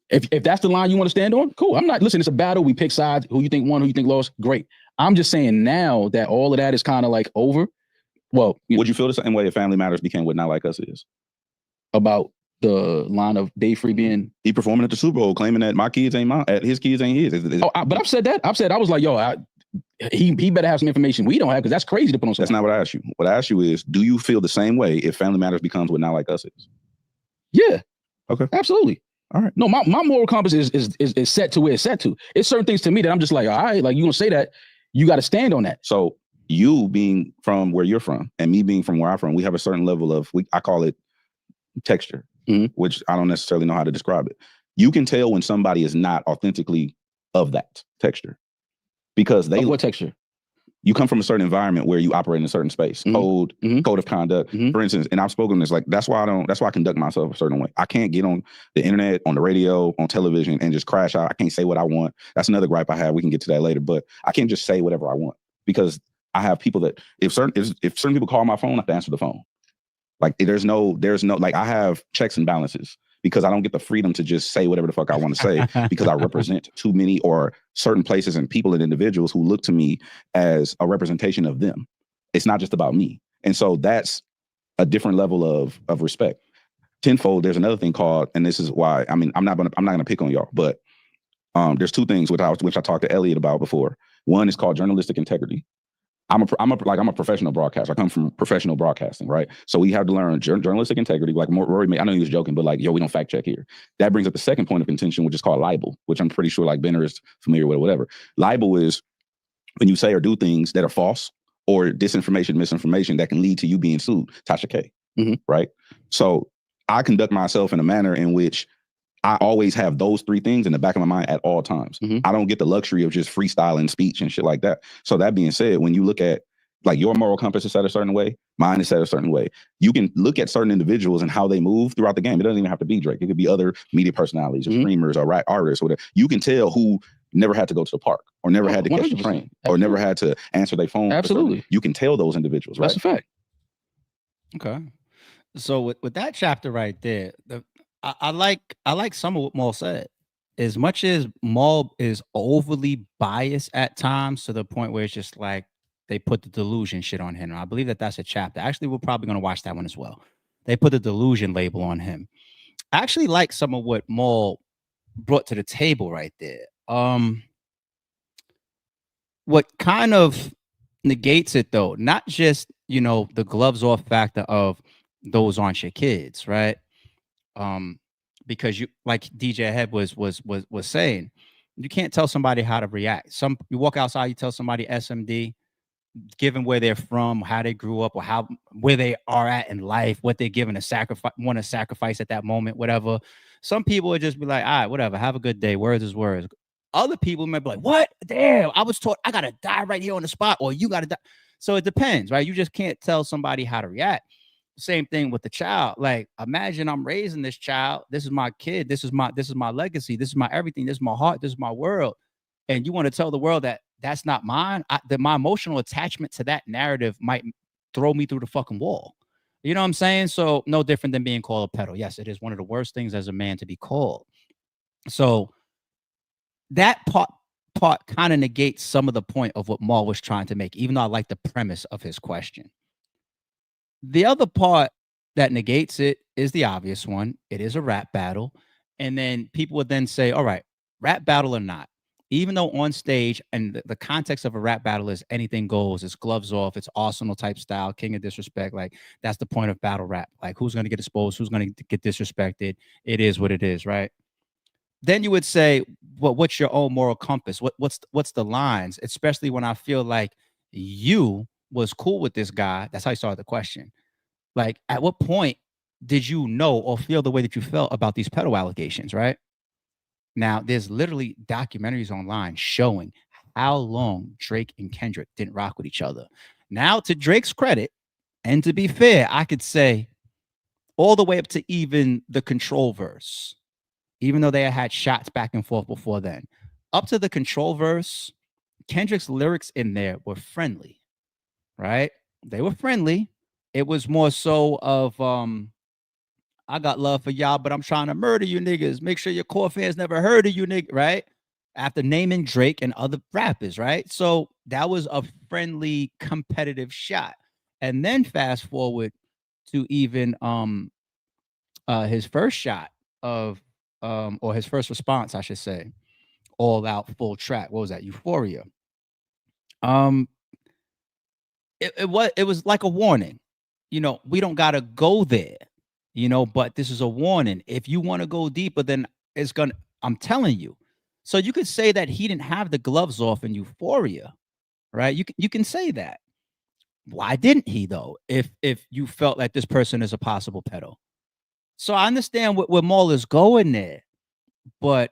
If that's the line you want to stand on, cool. I'm not, listen, it's a battle. We pick sides. Who you think won, who you think lost, great. I'm just saying now that all of that is kind of like over. Well, would you feel the same way if Family Matters became what Not Like Us is? About the line of Dave Free being... He performing at the Super Bowl claiming that my kids ain't mine, his kids ain't his. But I've said that. I was like, yo, he better have some information we don't have because that's crazy to put on something. That's not what I asked you. What I asked you is, do you feel the same way if Family Matters becomes what Not Like Us is? Yeah. Okay. Absolutely. All right. No, my moral compass is set to where it's set to. It's certain things to me that I'm just like, all right, like you gonna say that, you got to stand on that. So you being from where you're from and me being from where I'm from, we have a certain level of, I call it texture, which I don't necessarily know how to describe it. You can tell when somebody is not authentically of that texture because they... Of what texture? You come from a certain environment where you operate in a certain space, code of conduct, for instance. And I've spoken this, like, that's why I conduct myself a certain way. I can't get on the internet, on the radio, on television, and just crash out. I can't say what I want. That's another gripe I have. We can get to that later, but I can't just say whatever I want because I have people that if certain people call my phone, I have to answer the phone. Like there's no, like I have checks and balances because I don't get the freedom to just say whatever the fuck I want to say because I represent too many or certain places and people and individuals who look to me as a representation of them. It's not just about me. And so that's a different level of respect. Tenfold, there's another thing called, and this is why, I mean, I'm not gonna pick on y'all, but there's two things which I talked to Elliot about before. One is called journalistic integrity. I'm a professional broadcaster. I come from professional broadcasting, right? So we have to learn journalistic integrity. Like Rory, I know he was joking, but like, yo, we don't fact check here. That brings up the second point of contention, which is called libel, which I'm pretty sure like Benner is familiar with or whatever. Libel is when you say or do things that are false or disinformation, misinformation that can lead to you being sued. Tasha K, right? So I conduct myself in a manner in which I always have those three things in the back of my mind at all times. I don't get the luxury of just freestyling speech and shit like that. So that being said, when you look at like your moral compass is set a certain way, mine is set a certain way. You can look at certain individuals and how they move throughout the game. It doesn't even have to be Drake. It could be other media personalities or streamers or rap artists or whatever. You can tell who never had to go to the park or never had to catch the train or never had to answer their phone. Absolutely. You can tell those individuals, right? That's a fact. Okay. So with that chapter right there, I like some of what Maul said. As much as Maul is overly biased at times to the point where it's just like they put the delusion shit on him. I believe that's a chapter. Actually, we're probably going to watch that one as well. They put the delusion label on him. I actually like some of what Maul brought to the table right there. What kind of negates it though, not just, the gloves off factor of those aren't your kids, right? Because you, like DJ Hed was saying, you can't tell somebody how to react. You walk outside, you tell somebody SMD, given where they're from, how they grew up, or where they are at in life, what they're giving want to sacrifice at that moment, whatever. Some people would just be like, all right, whatever, have a good day. Words is words. Other people might be like, what? Damn, I was taught I gotta die right here on the spot, or you gotta die. So it depends, right? You just can't tell somebody how to react. Same thing with the child. Like, imagine I'm raising this child. This is my kid. This is my legacy. This is my everything. This is my heart. This is my world. And you want to tell the world that that's not mine. That my emotional attachment to that narrative might throw me through the fucking wall. You know what I'm saying? So no different than being called a pedo. Yes, it is one of the worst things as a man to be called. So that part kind of negates some of the point of what Maul was trying to make, even though I like the premise of his question. The other part that negates it is the obvious one. It is a rap battle. And then people would then say, all right, rap battle or not, even though on stage, and the context of a rap battle is anything goes, it's gloves off, it's Arsenal type style, king of disrespect. Like, that's the point of battle rap. Like, who's going to get exposed? Who's going to get disrespected? It is what it is, right? Then you would say, well, what's your own moral compass? What's the lines? Especially when I feel like you was cool with this guy. That's how I started the question. Like, at what point did you know or feel the way that you felt about these pedo allegations, right? Now, there's literally documentaries online showing how long Drake and Kendrick didn't rock with each other. Now, to Drake's credit, and to be fair, I could say all the way up to even the Control verse, even though they had shots back and forth before then, up to the Control verse, Kendrick's lyrics in there were friendly, right? They were friendly. It was more so of, I got love for y'all, but I'm trying to murder you niggas. Make sure your core fans never heard of you niggas, right? After naming Drake and other rappers, right? So that was a friendly, competitive shot. And then fast forward to even his first shot of, or his first response, I should say, all out full track. What was that? Euphoria. It was like a warning. We don't gotta go there, but this is a warning. If you want to go deeper, then I'm telling you. So you could say that he didn't have the gloves off in Euphoria, right? You can say that. Why didn't he though? If you felt like this person is a possible pedo. So I understand where Maul is going there, but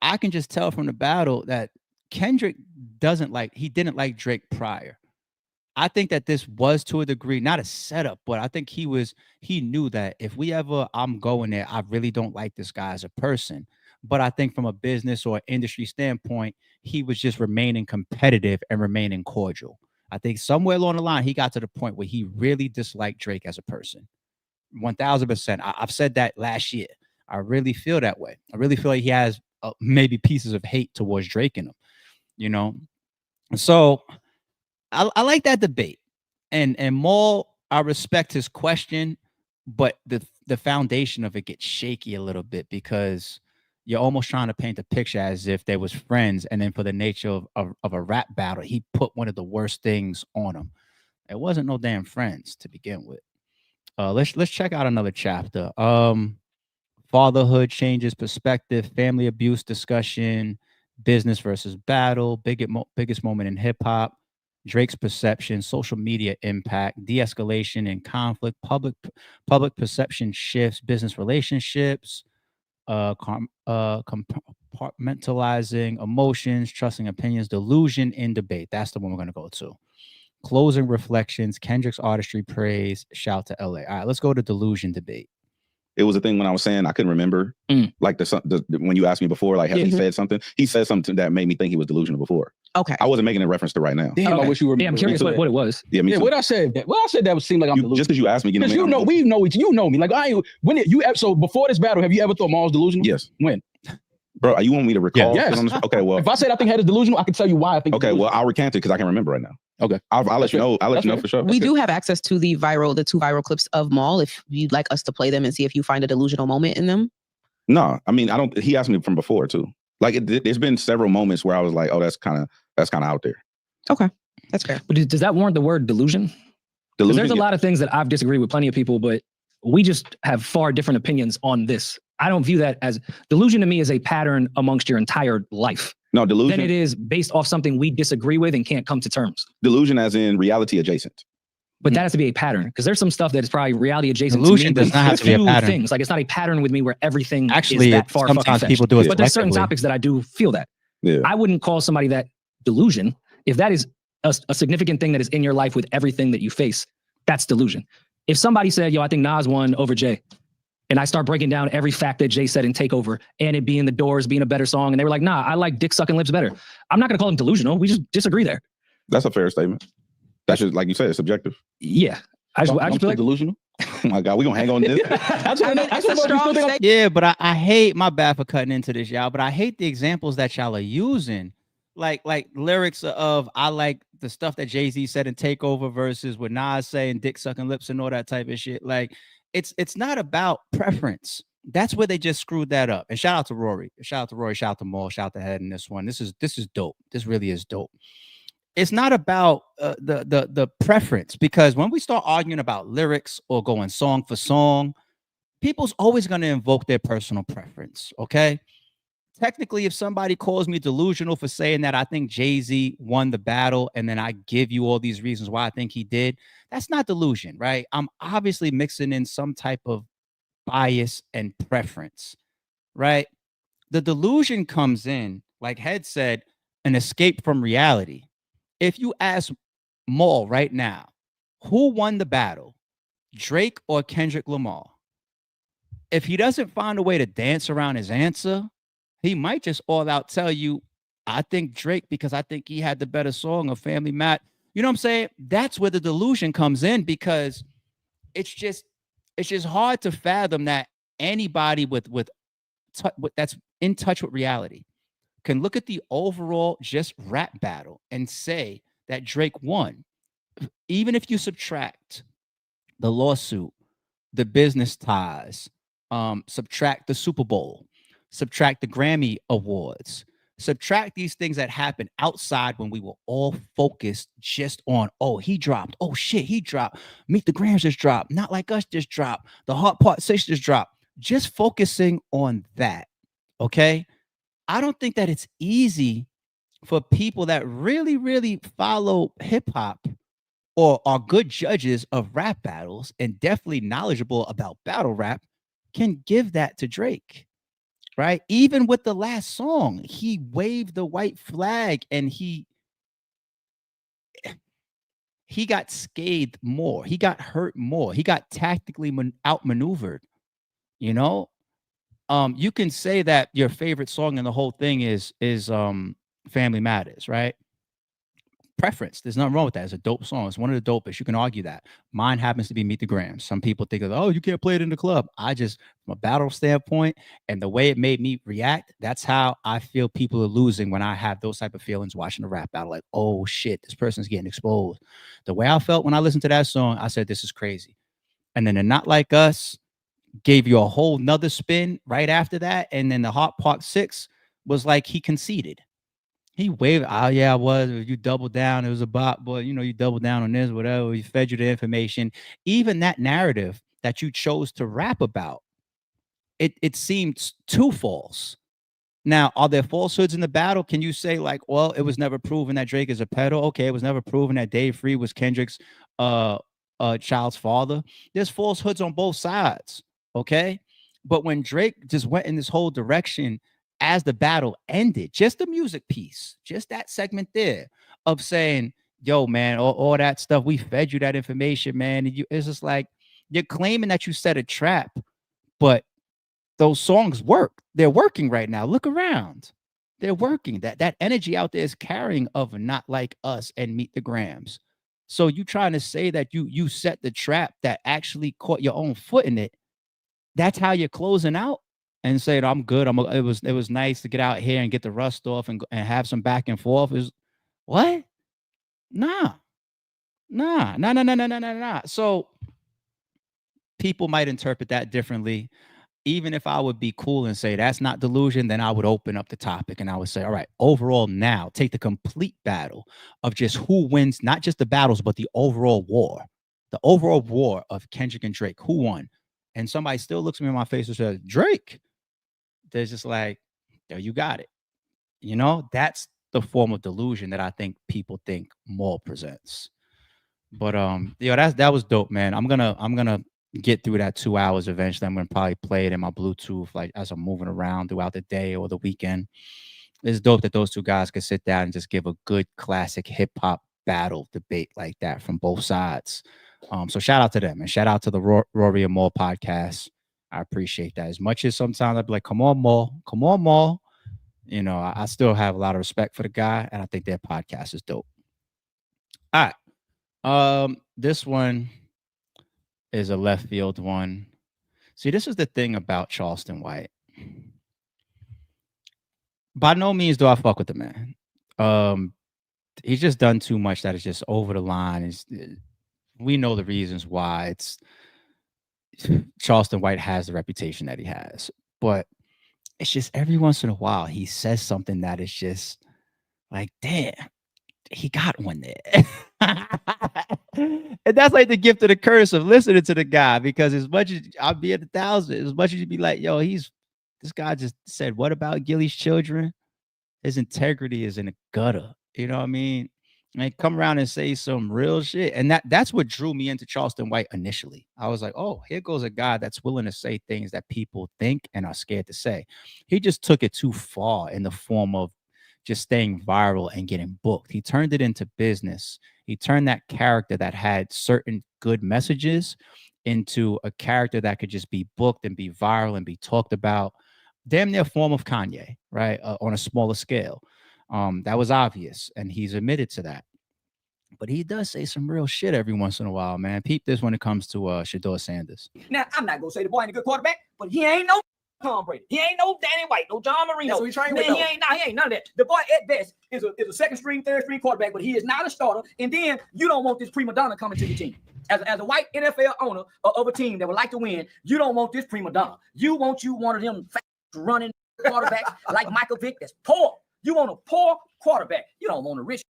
I can just tell from the battle that Kendrick didn't like Drake prior. I think that this was, to a degree, not a setup, but I think he knew that if I'm going there, I really don't like this guy as a person. But I think from a business or industry standpoint, he was just remaining competitive and remaining cordial. I think somewhere along the line, he got to the point where he really disliked Drake as a person. 1000%. I've said that last year. I really feel that way. I really feel like he has maybe pieces of hate towards Drake in him, you know? So I like that debate. And Maul, I respect his question, but the foundation of it gets shaky a little bit because you're almost trying to paint the picture as if they was friends, and then for the nature of a rap battle, he put one of the worst things on him. It wasn't no damn friends to begin with. Let's check out another chapter. Fatherhood changes perspective, family abuse discussion, business versus battle, biggest moment in hip hop, Drake's perception, social media impact, de-escalation and conflict, public perception shifts, business relationships, compartmentalizing emotions, trusting opinions, delusion in debate. That's the one we're going to go to. Closing reflections, Kendrick's artistry praise, shout to LA. All right, let's go to delusion debate. It was a thing when I was saying I couldn't remember, like when you asked me before, like, has he said something? He said something that made me think he was delusional before. Okay. I wasn't making a reference to right now. Damn, I wish you were. Yeah, I'm curious what it was. Yeah, me too. What I said that would seem like I'm delusional. Just because you asked me, Because you know me. Like so before this battle, have you ever thought Maul's delusional? Yes. When? Bro, you want me to recall? Yeah. Yes. Okay, well. If I said I think Hed is delusional, I can tell you why I think. Okay, well, I'll recant it because I can remember right now. Okay, I'll let you know. I'll let you know for sure. We do have access to the two viral clips of Maul. If you'd like us to play them and see if you find a delusional moment in them. No, I mean, I don't. He asked me from before too. Like, there's been several moments where I was like, oh, that's kind of out there. Okay, that's fair. But does that warrant the word delusion? Because there's a lot of things that I've disagreed with plenty of people, but we just have far different opinions on this. I don't view that as delusion. To me is a pattern amongst your entire life. No, delusion. Then it is based off something we disagree with and can't come to terms. Delusion as in reality adjacent. But that has to be a pattern because there's some stuff that is probably reality adjacent. Delusion to me, does not have to be a pattern. Things like it's not a pattern with me where everything actually is that far sometimes fucking people do it. But there's certain topics that I do feel that. Yeah. I wouldn't call somebody that delusion if that is a significant thing that is in your life with everything that you face. That's delusion. If somebody said, "Yo, I think Nas won over Jay," and I start breaking down every fact that Jay said in Takeover and it being The Doors being a better song, and they were like, "Nah, I like Dick Sucking Lips better." I'm not gonna call him delusional. We just disagree there. That's a fair statement. That's just like you said, it's subjective. Yeah. I just feel like delusional. Oh my God, we gonna hang on this. Yeah, but I hate, my bad for cutting into this, y'all, but I hate the examples that y'all are using. Like lyrics of I like the stuff that Jay-Z said in Takeover versus what Nas saying Dick Sucking Lips and all that type of shit. Like it's not about preference. That's where they just screwed that up. And shout out to Rory. Shout out to Maul. Shout out to Hed in this one. This is dope. This really is dope. It's not about the preference, because when we start arguing about lyrics or going song for song, people's always going to invoke their personal preference. Okay. Technically, if somebody calls me delusional for saying that I think Jay-Z won the battle, and then I give you all these reasons why I think he did, that's not delusion, right? I'm obviously mixing in some type of bias and preference, right? The delusion comes in, like Hed said, an escape from reality. If you ask Maul right now, who won the battle, Drake or Kendrick Lamar? If he doesn't find a way to dance around his answer, he might just all out tell you, I think Drake, because I think he had the better song of Family Matt. You know what I'm saying? That's where the delusion comes in, because it's just hard to fathom that anybody with that's in touch with reality can look at the overall just rap battle and say that Drake won. Even if you subtract the lawsuit, the business ties, subtract the Super Bowl, subtract the Grammy Awards, subtract these things that happened outside when we were all focused just on, oh, he dropped. Oh, shit, he dropped. Meet the Grams just dropped. Not Like Us just dropped. The Heart Part 6 just dropped. Just focusing on that, okay? I don't think that it's easy for people that really, really follow hip-hop or are good judges of rap battles and definitely knowledgeable about battle rap can give that to Drake. Right? Even with the last song, he waved the white flag and he got scathed more. He got hurt more. He got tactically outmaneuvered. You know, you can say that your favorite song in the whole thing is Family Matters, right? preference. There's nothing wrong with that. It's a dope song. It's one of the dopest. You can argue that. Mine happens to be Meet the Grams. Some people think of, oh, you can't play it in the club. I just, from a battle standpoint and the way it made me react, that's how I feel people are losing when I have those type of feelings watching the rap battle. Like, oh shit, this person's getting exposed. The way I felt when I listened to that song, I said, this is crazy. And then the Not Like Us gave you a whole nother spin right after that. And then the Hot Part 6 was like he conceded. He waved, oh yeah, I was. You doubled down. It was a bot, but you doubled down on this, whatever. We fed you the information. Even that narrative that you chose to rap about, it seemed too false. Now, are there falsehoods in the battle? Can you say like, well, it was never proven that Drake is a pedo? Okay, it was never proven that Dave Free was Kendrick's child's father. There's falsehoods on both sides. Okay, but when Drake just went in this whole direction as the battle ended, just the music piece, just that segment there of saying, yo, man, all that stuff, we fed you that information, man. And it's just like, you're claiming that you set a trap, but those songs work. They're working right now. Look around. They're working. That energy out there is carrying of Not Like Us and Meet the Grams. So you trying to say that you set the trap that actually caught your own foot in it. That's how you're closing out? And saying, I'm good. It was nice to get out here and get the rust off and have some back and forth. Is what? Nah. So people might interpret that differently. Even if I would be cool and say that's not delusion, then I would open up the topic and I would say, all right, overall now, take the complete battle of just who wins, not just the battles, but the overall war. The overall war of Kendrick and Drake. Who won? And somebody still looks me in my face and says, Drake. There's just like, yo, you got it. That's the form of delusion that I think people think Maul presents. But that was dope, man. I'm gonna get through that 2 hours eventually. I'm gonna probably play it in my Bluetooth like as I'm moving around throughout the day or the weekend. It's dope that those two guys could sit down and just give a good classic hip hop battle debate like that from both sides. So shout out to them and shout out to the Rory and Maul podcast. I appreciate that. As much as sometimes I'd be like, come on, Maul. I still have a lot of respect for the guy, and I think their podcast is dope. All right. This one is a left field one. See, this is the thing about Charleston White. By no means do I fuck with the man. He's just done too much that is just over the line. We know the reasons why. Charleston White has the reputation that he has, but it's just every once in a while he says something that is just like, damn, he got one there. And that's like the gift of the curse of listening to the guy, because as much as I'll be at 1,000, as much as you'd be like, yo, this guy just said, what about Gilly's children? His integrity is in the gutter. You know what I mean? And come around and say some real shit. And that's what drew me into Charleston White initially. I was like, oh, here goes a guy that's willing to say things that people think and are scared to say. He just took it too far in the form of just staying viral and getting booked. He turned it into business. He turned that character that had certain good messages into a character that could just be booked and be viral and be talked about. Damn near form of Kanye, right? On a smaller scale. That was obvious, and he's admitted to that. But he does say some real shit every once in a while, man. Peep this when it comes to Shedeur Sanders. Now, I'm not gonna say the boy ain't a good quarterback, but he ain't no Tom Brady. He ain't no Danny White, no John Marino. That's what he trained with, he ain't none of that. The boy at best is a second string, third string quarterback, but he is not a starter. And then you don't want this prima donna coming to your team. As a white NFL owner of a team that would like to win, you don't want this prima donna. You want one of them fast running quarterbacks like Michael Vick that's poor. You want a poor quarterback. You don't want a rich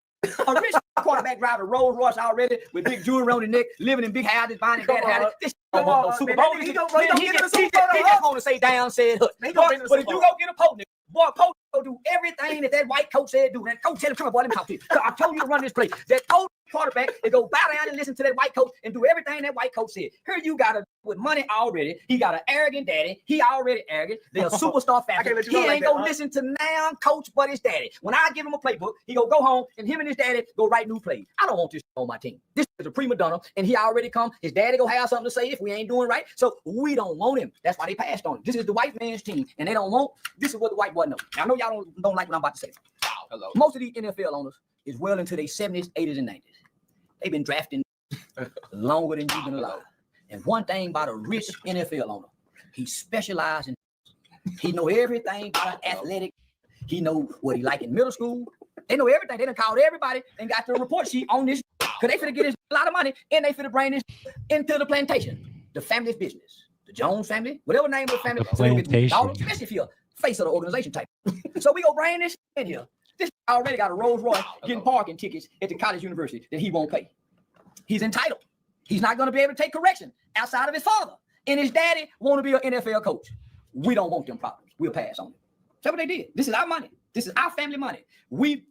quarterback drive a Rolls Royce already with big jewelry on the neck, living in big houses, buying bad houses. This don't want no Super Bowl. He just want to say down said hood. But if you go get a Pope, boy, Pope go do everything that white coach said do. That coach tell him, come on, boy, let me talk to you. I told you to run this play. That coach quarterback and go bow down and listen to that white coach and do everything that white coach said. Here you got a with money already. He got an arrogant daddy. He already arrogant. They're a superstar family. He ain't gonna listen to now coach but his daddy. When I give him a playbook, he go home and him and his daddy go write new plays. I don't want this on my team. This is a prima donna and he already come. His daddy go have something to say if we ain't doing right. So we don't want him. That's why they passed on him. This is the white man's team and they don't want. This is what the white boy knows. I know y'all don't like what I'm about to say. Hello. Most of these NFL owners is well into their 70s, 80s, and 90s. They've been drafting longer than you've been alive. And one thing about a rich NFL owner, he specializes in, he know everything about athletic. He know what he like in middle school. They know everything. They done called everybody and got the report sheet on this because they finna get this a lot of money and they finna bring this into the plantation, the family's business, the Jones family, whatever name of the family. The plantation. Especially if you're face of the organization type. So we go bring this in here. This already got a Rolls Royce getting parking tickets at the college university that he won't pay. He's entitled. He's not going to be able to take correction outside of his father. And his daddy want to be an NFL coach. We don't want them problems. We'll pass on it. That's what they did. This is our money. This is our family money. We've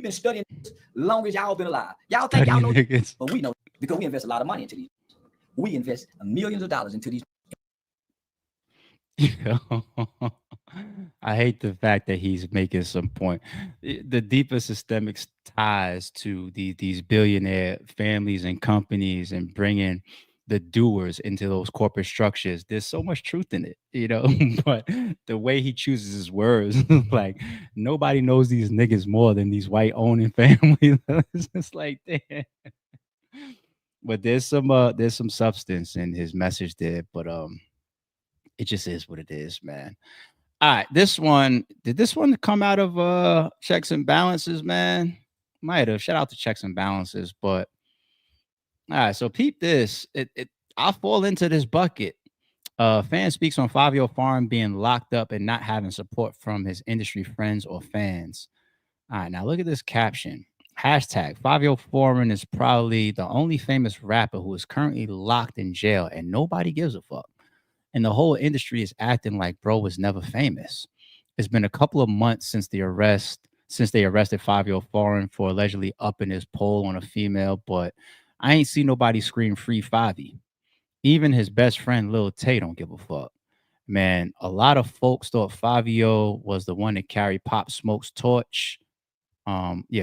been studying this long as y'all been alive. Y'all think y'all know this, but we know because we invest a lot of money into these. We invest millions of dollars into these. I hate the fact that he's making some point. The deeper systemic ties to these billionaire families and companies and bringing the doers into those corporate structures. There's so much truth in it, you know, but the way he chooses his words, like nobody knows these niggas more than these white owning families. It's just like, damn. But there's some substance in his message there, but it just is what it is, man. All right, did this one come out of checks and balances, man? Might have. Shout out to checks and balances, but all right, so peep this. I'll fall into this bucket. Fan speaks on Fivio Foreign being locked up and not having support from his industry friends or fans. All right, now look at this caption. Hashtag Fivio Foreign is probably the only famous rapper who is currently locked in jail and nobody gives a fuck. And the whole industry is acting like bro was never famous. It's been a couple of months since they arrested Fivio Foreign for allegedly upping his pole on a female, but I ain't seen nobody scream free Fivy. Even his best friend Lil Tay don't give a fuck. Man, a lot of folks thought Fivio was the one that carried Pop Smoke's torch.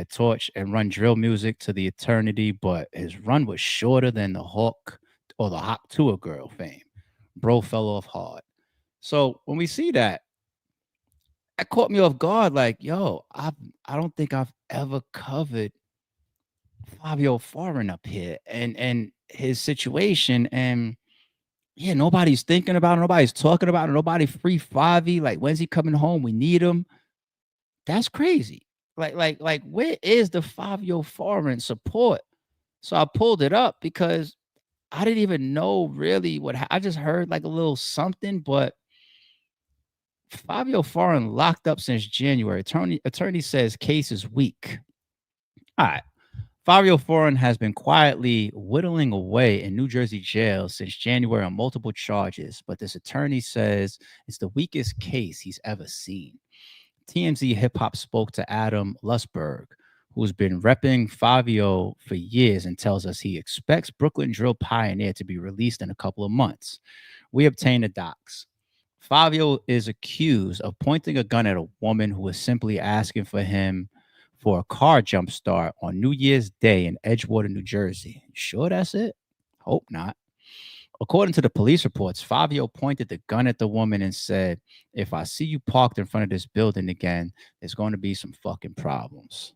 Torch and run drill music to the eternity, but his run was shorter than the Hawk or the Hawk Tour girl fame. Bro fell off hard. So when we see that caught me off guard. Like, yo, I don't think I've ever covered Fivio Foreign up here and his situation. And yeah, nobody's thinking about it. Nobody's talking about it. Nobody free Fivy. Like, when's he coming home? We need him. That's crazy. Like, where is the Fivio Foreign support? So I pulled it up because I didn't even know really I just heard like a little something, but Fivio Foreign locked up since January. Attorney says case is weak. All right. Fivio Foreign has been quietly whittling away in New Jersey jail since January on multiple charges, but this attorney says it's the weakest case he's ever seen. TMZ Hip Hop spoke to Adam Lusberg, who's been repping Fivio for years and tells us he expects Brooklyn Drill Pioneer to be released in a couple of months. We obtained the docs. Fivio is accused of pointing a gun at a woman who was simply asking for him for a car jump start on New Year's Day in Edgewater, New Jersey. Sure that's it? Hope not. According to the police reports, Fivio pointed the gun at the woman and said, if I see you parked in front of this building again, there's going to be some fucking problems.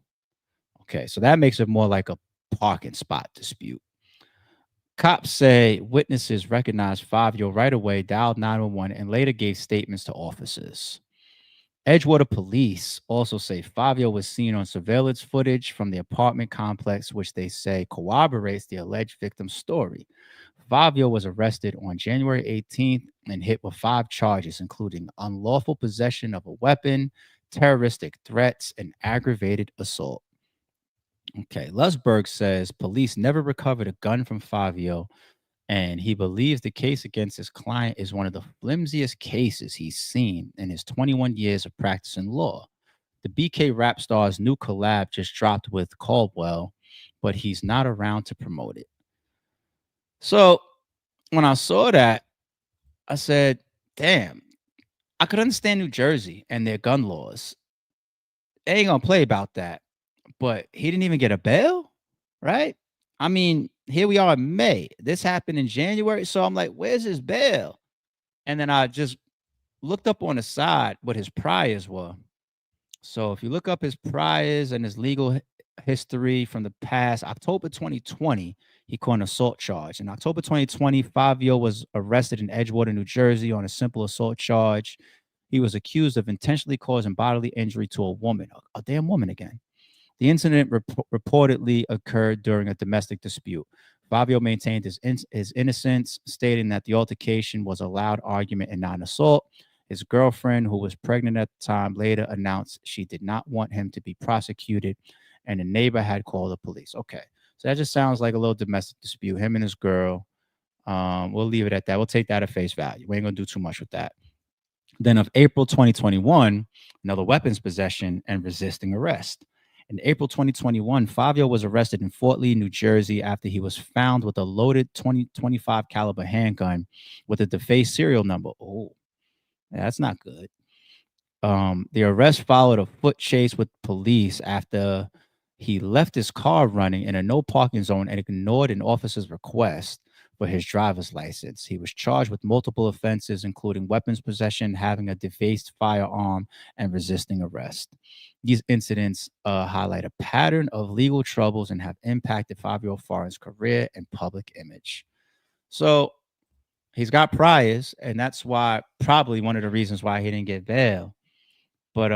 Okay, so that makes it more like a parking spot dispute. Cops say witnesses recognized Fivio right away, dialed 911, and later gave statements to officers. Edgewater police also say Fivio was seen on surveillance footage from the apartment complex, which they say corroborates the alleged victim's story. Fivio was arrested on January 18th and hit with 5 charges, including unlawful possession of a weapon, terroristic threats, and aggravated assault. Okay, Lusberg says police never recovered a gun from Fivio, and he believes the case against his client is one of the flimsiest cases he's seen in his 21 years of practicing law. The BK rap star's new collab just dropped with Caldwell, but he's not around to promote it. So when I saw that, I said, damn, I could understand New Jersey and their gun laws. They ain't gonna play about that. But he didn't even get a bail, right? I mean, here we are in May. This happened in January. So I'm like, where's his bail? And then I just looked up on the side what his priors were. So if you look up his priors and his legal history from the past. October 2020, he caught an assault charge. In October 2020, Fivio was arrested in Edgewater, New Jersey on a simple assault charge. He was accused of intentionally causing bodily injury to a woman, a damn woman again. The incident reportedly occurred during a domestic dispute. Fivio maintained his innocence, stating that the altercation was a loud argument and not an assault. His girlfriend, who was pregnant at the time, later announced she did not want him to be prosecuted, and a neighbor had called the police. Okay, so that just sounds like a little domestic dispute, him and his girl. We'll leave it at that. We'll take that at face value. We ain't gonna do too much with that. Then of April 2021, another weapons possession and resisting arrest. In April 2021, Fivio was arrested in Fort Lee, New Jersey, after he was found with a loaded 25 caliber handgun with a defaced serial number. Oh, yeah, that's not good. The arrest followed a foot chase with police after he left his car running in a no parking zone and ignored an officer's request for his driver's license. He was charged with multiple offenses, including weapons possession, having a defaced firearm, and resisting arrest. These incidents highlight a pattern of legal troubles and have impacted Fivio Foreign's career and public image. So he's got priors, and that's why probably one of the reasons why he didn't get bail. But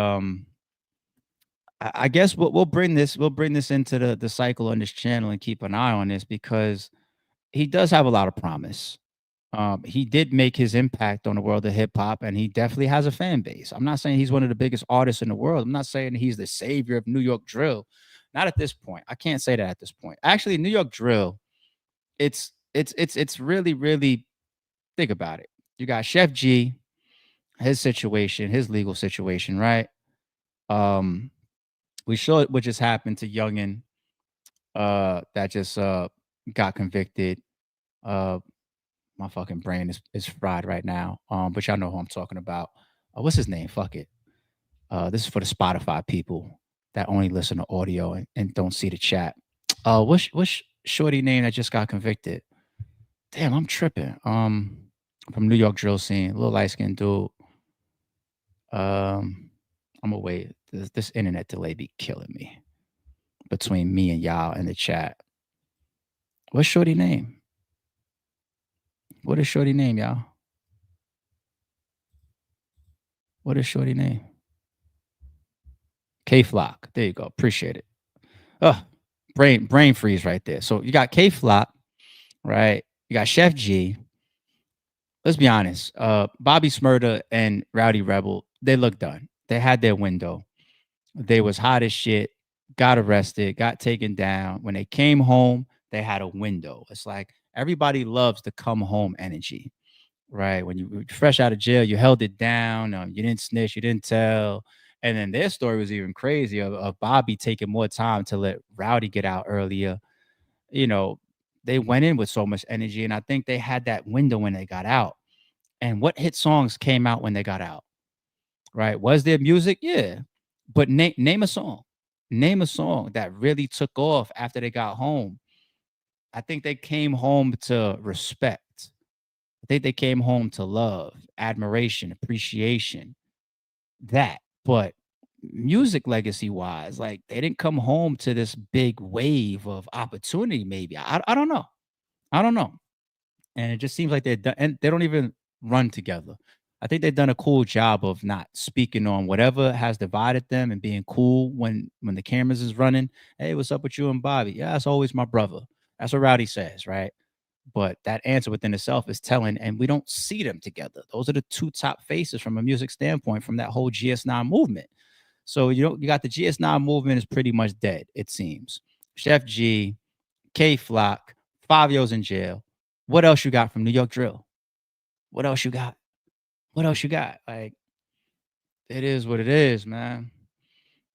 I guess we'll bring this into the cycle on this channel and keep an eye on this, because he does have a lot of promise. He did make his impact on the world of hip hop, and he definitely has a fan base. I'm not saying he's one of the biggest artists in the world. I'm not saying he's the savior of New York drill. Not at this point. I can't say that at this point. Actually, New York drill, it's really, really, think about it. You got Chef G, his situation, his legal situation, right? We showed what just happened to Youngin, that just got convicted. My fucking brain is fried right now. But y'all know who I'm talking about. What's his name? Fuck it. This is for the Spotify people that only listen to audio and don't see the chat. What's shorty name that just got convicted? Damn, I'm tripping. From New York drill scene, little light skinned dude. I'm gonna wait. This internet delay be killing me between me and y'all in the chat. What's shorty name? What is shorty name, y'all? What is shorty name? K-Flock. There you go. Appreciate it. Brain freeze right there. So you got K-Flock, right? You got Chef G. Let's be honest. Bobby Smurda and Rowdy Rebel, they look done. They had their window. They was hot as shit, got arrested, got taken down. When they came home, they had a window. It's like everybody loves the come home energy, right? When you were fresh out of jail, you held it down. You didn't snitch, you didn't tell. And then their story was even crazy of Bobby taking more time to let Rowdy get out earlier. You know, they went in with so much energy, and I think they had that window when they got out. And what hit songs came out when they got out, right? Was there music? Yeah. But name a song. Name a song that really took off after they got home. I think they came home to respect. I think they came home to love, admiration, appreciation. That. But music legacy wise, like they didn't come home to this big wave of opportunity, maybe. I don't know. I don't know. And it just seems like they're done, and they don't even run together. I think they've done a cool job of not speaking on whatever has divided them and being cool when the cameras is running. Hey, what's up with you and Bobby? Yeah, it's always my brother. That's what Rowdy says, right? But that answer within itself is telling, and we don't see them together. Those are the two top faces from a music standpoint from that whole GS9 movement. So you got the GS9 movement is pretty much dead, it seems. Chef G, K-Flock, Fivio's in jail. What else you got from New York drill? What else you got? What else you got? Like, it is what it is, man.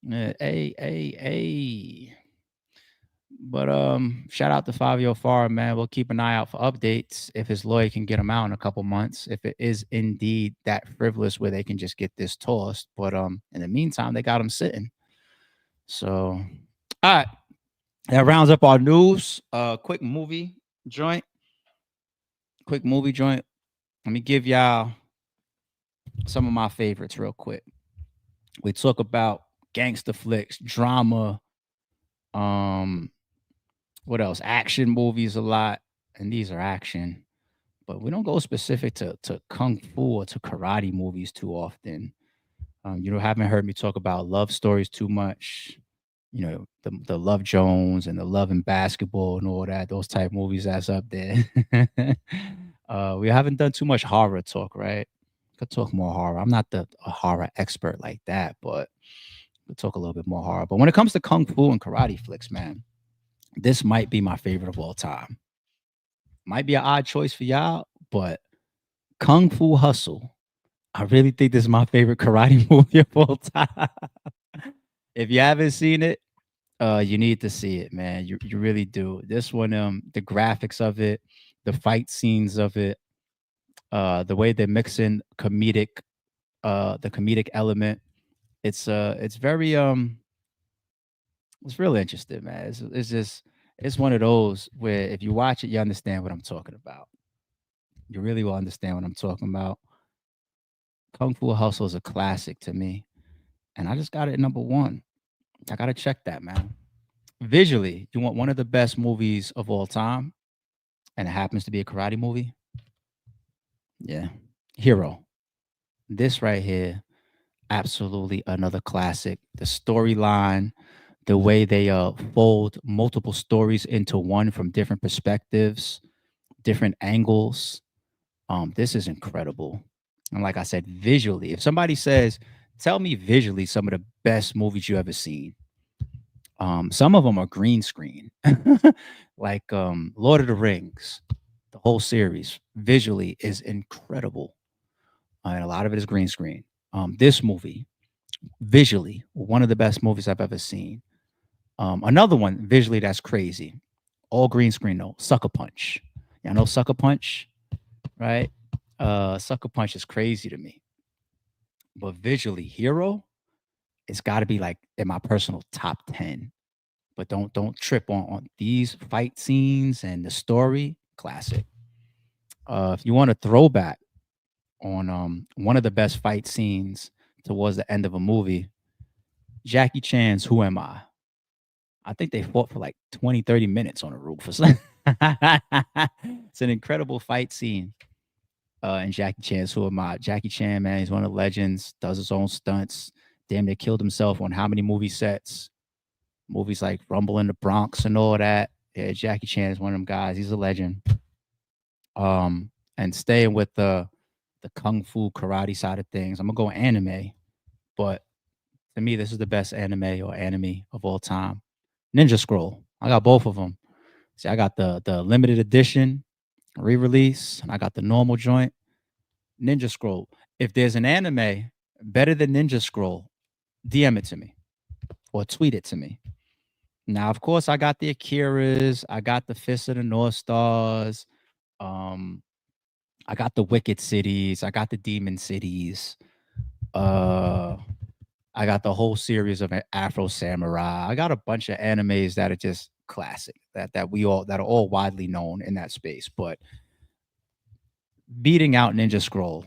Hey. But shout out to Fivio Foreign, man. We'll keep an eye out for updates if his lawyer can get him out in a couple months. If it is indeed that frivolous where they can just get this tossed. But in the meantime, they got him sitting. So, all right. That rounds up our news. Quick movie joint. Let me give y'all some of my favorites real quick. We talk about gangster flicks, drama, What else? Action movies a lot, and these are action, but we don't go specific to kung fu or to karate movies too often. You haven't heard me talk about love stories too much. The Love Jones and the Love and Basketball and all that, those type movies that's up there. We haven't done too much horror talk, right? Could talk more horror. I'm not a horror expert like that, but we'll talk a little bit more horror. But when it comes to kung fu and karate flicks, man, this might be my favorite of all time. Might be an odd choice for y'all, but Kung Fu Hustle, I really think this is my favorite karate movie of all time. If you haven't seen it, you need to see it, man. You really do. This one, the graphics of it, the fight scenes of it, the way they mix in the comedic element. It's very it's really interesting, man. It's one of those where if you watch it, you understand what I'm talking about. You really will understand what I'm talking about. Kung Fu Hustle is a classic to me, and I just got it at number 1. I gotta check that, man. Visually, you want one of the best movies of all time, and it happens to be a karate movie. Yeah, Hero. This right here, absolutely another classic. The storyline, the way they fold multiple stories into one from different perspectives, different angles. This is incredible. And like I said, visually, if somebody says, tell me visually some of the best movies you ever seen. Some of them are green screen, like Lord of the Rings, the whole series visually is incredible. And a lot of it is green screen. This movie, visually, one of the best movies I've ever seen. Another one visually that's crazy. All green screen though. Sucker Punch. Y'all know Sucker Punch, right? Sucker Punch is crazy to me. But visually, Hero, it's got to be like in my personal top 10. But don't trip on these fight scenes and the story. Classic. If you want a throwback on one of the best fight scenes towards the end of a movie, Jackie Chan's Who Am I? I think they fought for like 20, 30 minutes on a roof or something. It's an incredible fight scene in Jackie Chan's Who Am I? Jackie Chan, man, he's one of the legends, does his own stunts. Damn, they killed himself on how many movie sets? Movies like Rumble in the Bronx and all that. Yeah, Jackie Chan is one of them guys. He's a legend. And staying with the kung fu karate side of things, I'm gonna go anime, but to me, this is the best anime or anime of all time. Ninja Scroll. I got both of them. See, I got the limited edition re-release, and I got the normal joint. Ninja Scroll. If there's an anime better than Ninja Scroll, DM it to me or tweet it to me. Now, of course, I got the Akiras, I got the Fist of the North Stars, I got the Wicked Cities, I got the Demon Cities, I got the whole series of Afro Samurai. I got a bunch of animes that are just classic, that are all widely known in that space. But beating out Ninja Scroll,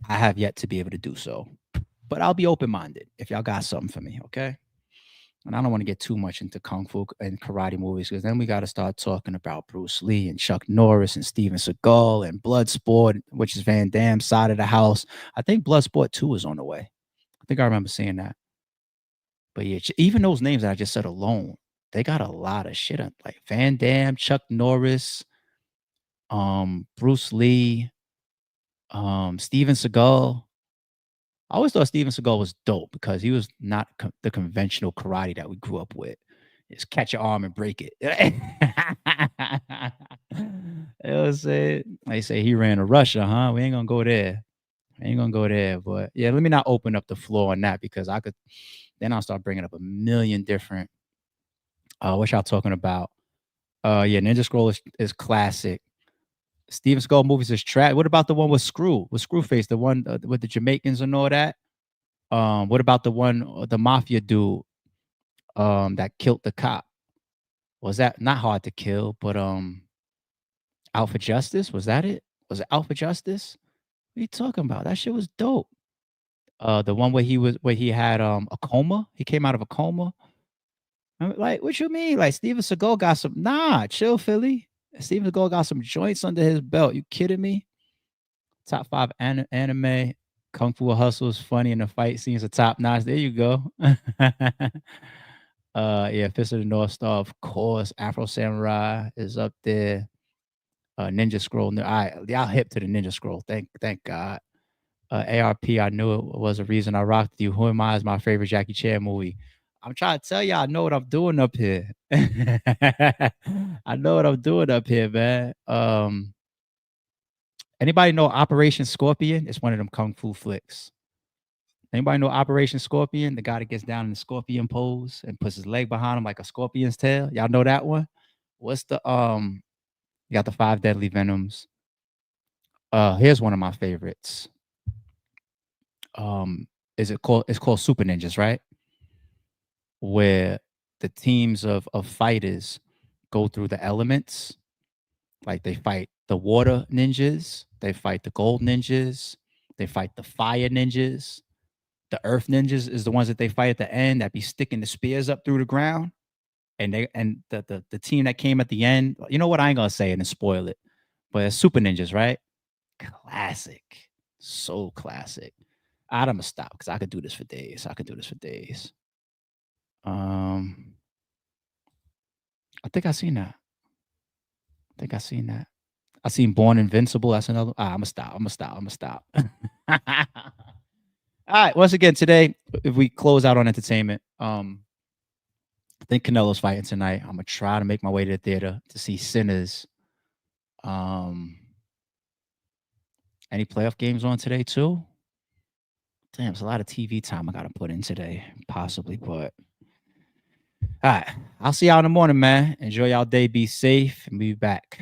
I have yet to be able to do so. But I'll be open-minded if y'all got something for me, okay? And I don't want to get too much into kung fu and karate movies because then we got to start talking about Bruce Lee and Chuck Norris and Steven Seagal and Bloodsport, which is Van Damme's side of the house. I think Bloodsport 2 is on the way. I think I remember seeing that. But yeah, even those names that I just said alone, they got a lot of shit on, like Van Damme, Chuck Norris, Bruce Lee, Steven Seagal. I always thought Steven Seagal was dope because he was not the conventional karate that we grew up with. Just catch your arm and break it. They say he ran to Russia, huh? We ain't gonna go there. But yeah, let me not open up the floor on that because then I'll start bringing up a million different. What y'all talking about? Yeah, Ninja Scroll is classic. Steven Seagal movies is trash. What about the one with Screwface, the one with the Jamaicans and all that? What about the one, the mafia dude that killed the cop? Was that not Hard to Kill, but Out for Justice? Was that it? Was it Out for Justice? What are you talking about? That shit was dope. The one where he had a coma. He came out of a coma. I'm like, what you mean? Like Steven Seagal got some, chill, Philly. Steven Seagal got some joints under his belt. You kidding me? Top 5 anime. Kung Fu Hustle is funny in the fight scenes are top notch. There you go. Yeah, Fist of the North Star, of course. Afro Samurai is up there. Ninja Scroll. Y'all hip to the Ninja Scroll. Thank God. ARP, I knew it was a reason I rocked you. Who Am I is my favorite Jackie Chan movie. I'm trying to tell y'all, I know what I'm doing up here. I know what I'm doing up here, man. Anybody know Operation Scorpion? It's one of them kung fu flicks. Anybody know Operation Scorpion? The guy that gets down in the scorpion pose and puts his leg behind him like a scorpion's tail. Y'all know that one? What's the you got the 5 deadly venoms. Here's one of my favorites. It's called Super Ninjas, right? Where the teams of fighters go through the elements. Like they fight the water ninjas, they fight the gold ninjas, they fight the fire ninjas. The earth ninjas is the ones that they fight at the end that be sticking the spears up through the ground. And the team that came at the end, you know what? I ain't gonna say it and spoil it, but it's Super Ninjas, right? Classic, so classic. I'm gonna stop because I could do this for days. I think I seen that. I seen Born Invincible. That's another. I'm gonna stop. All right. Once again, today, if we close out on entertainment, I think Canelo's fighting tonight. I'm gonna try to make my way to the theater to see Sinners. Any playoff games on today too? Damn, it's a lot of TV time I gotta put in today, possibly, but all right. I'll see y'all in the morning, man. Enjoy y'all day. Be safe, and be back.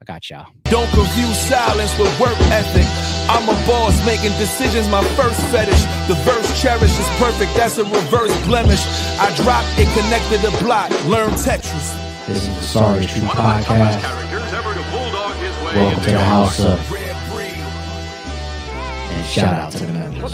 I got y'all. Don't confuse silence with work ethic. I'm a boss making decisions, my first fetish. The verse cherished is perfect, that's a reverse blemish. I dropped it, connected the block, learn Tetris. This is the Sorry True Podcast. Welcome to the house of and shout out to the members.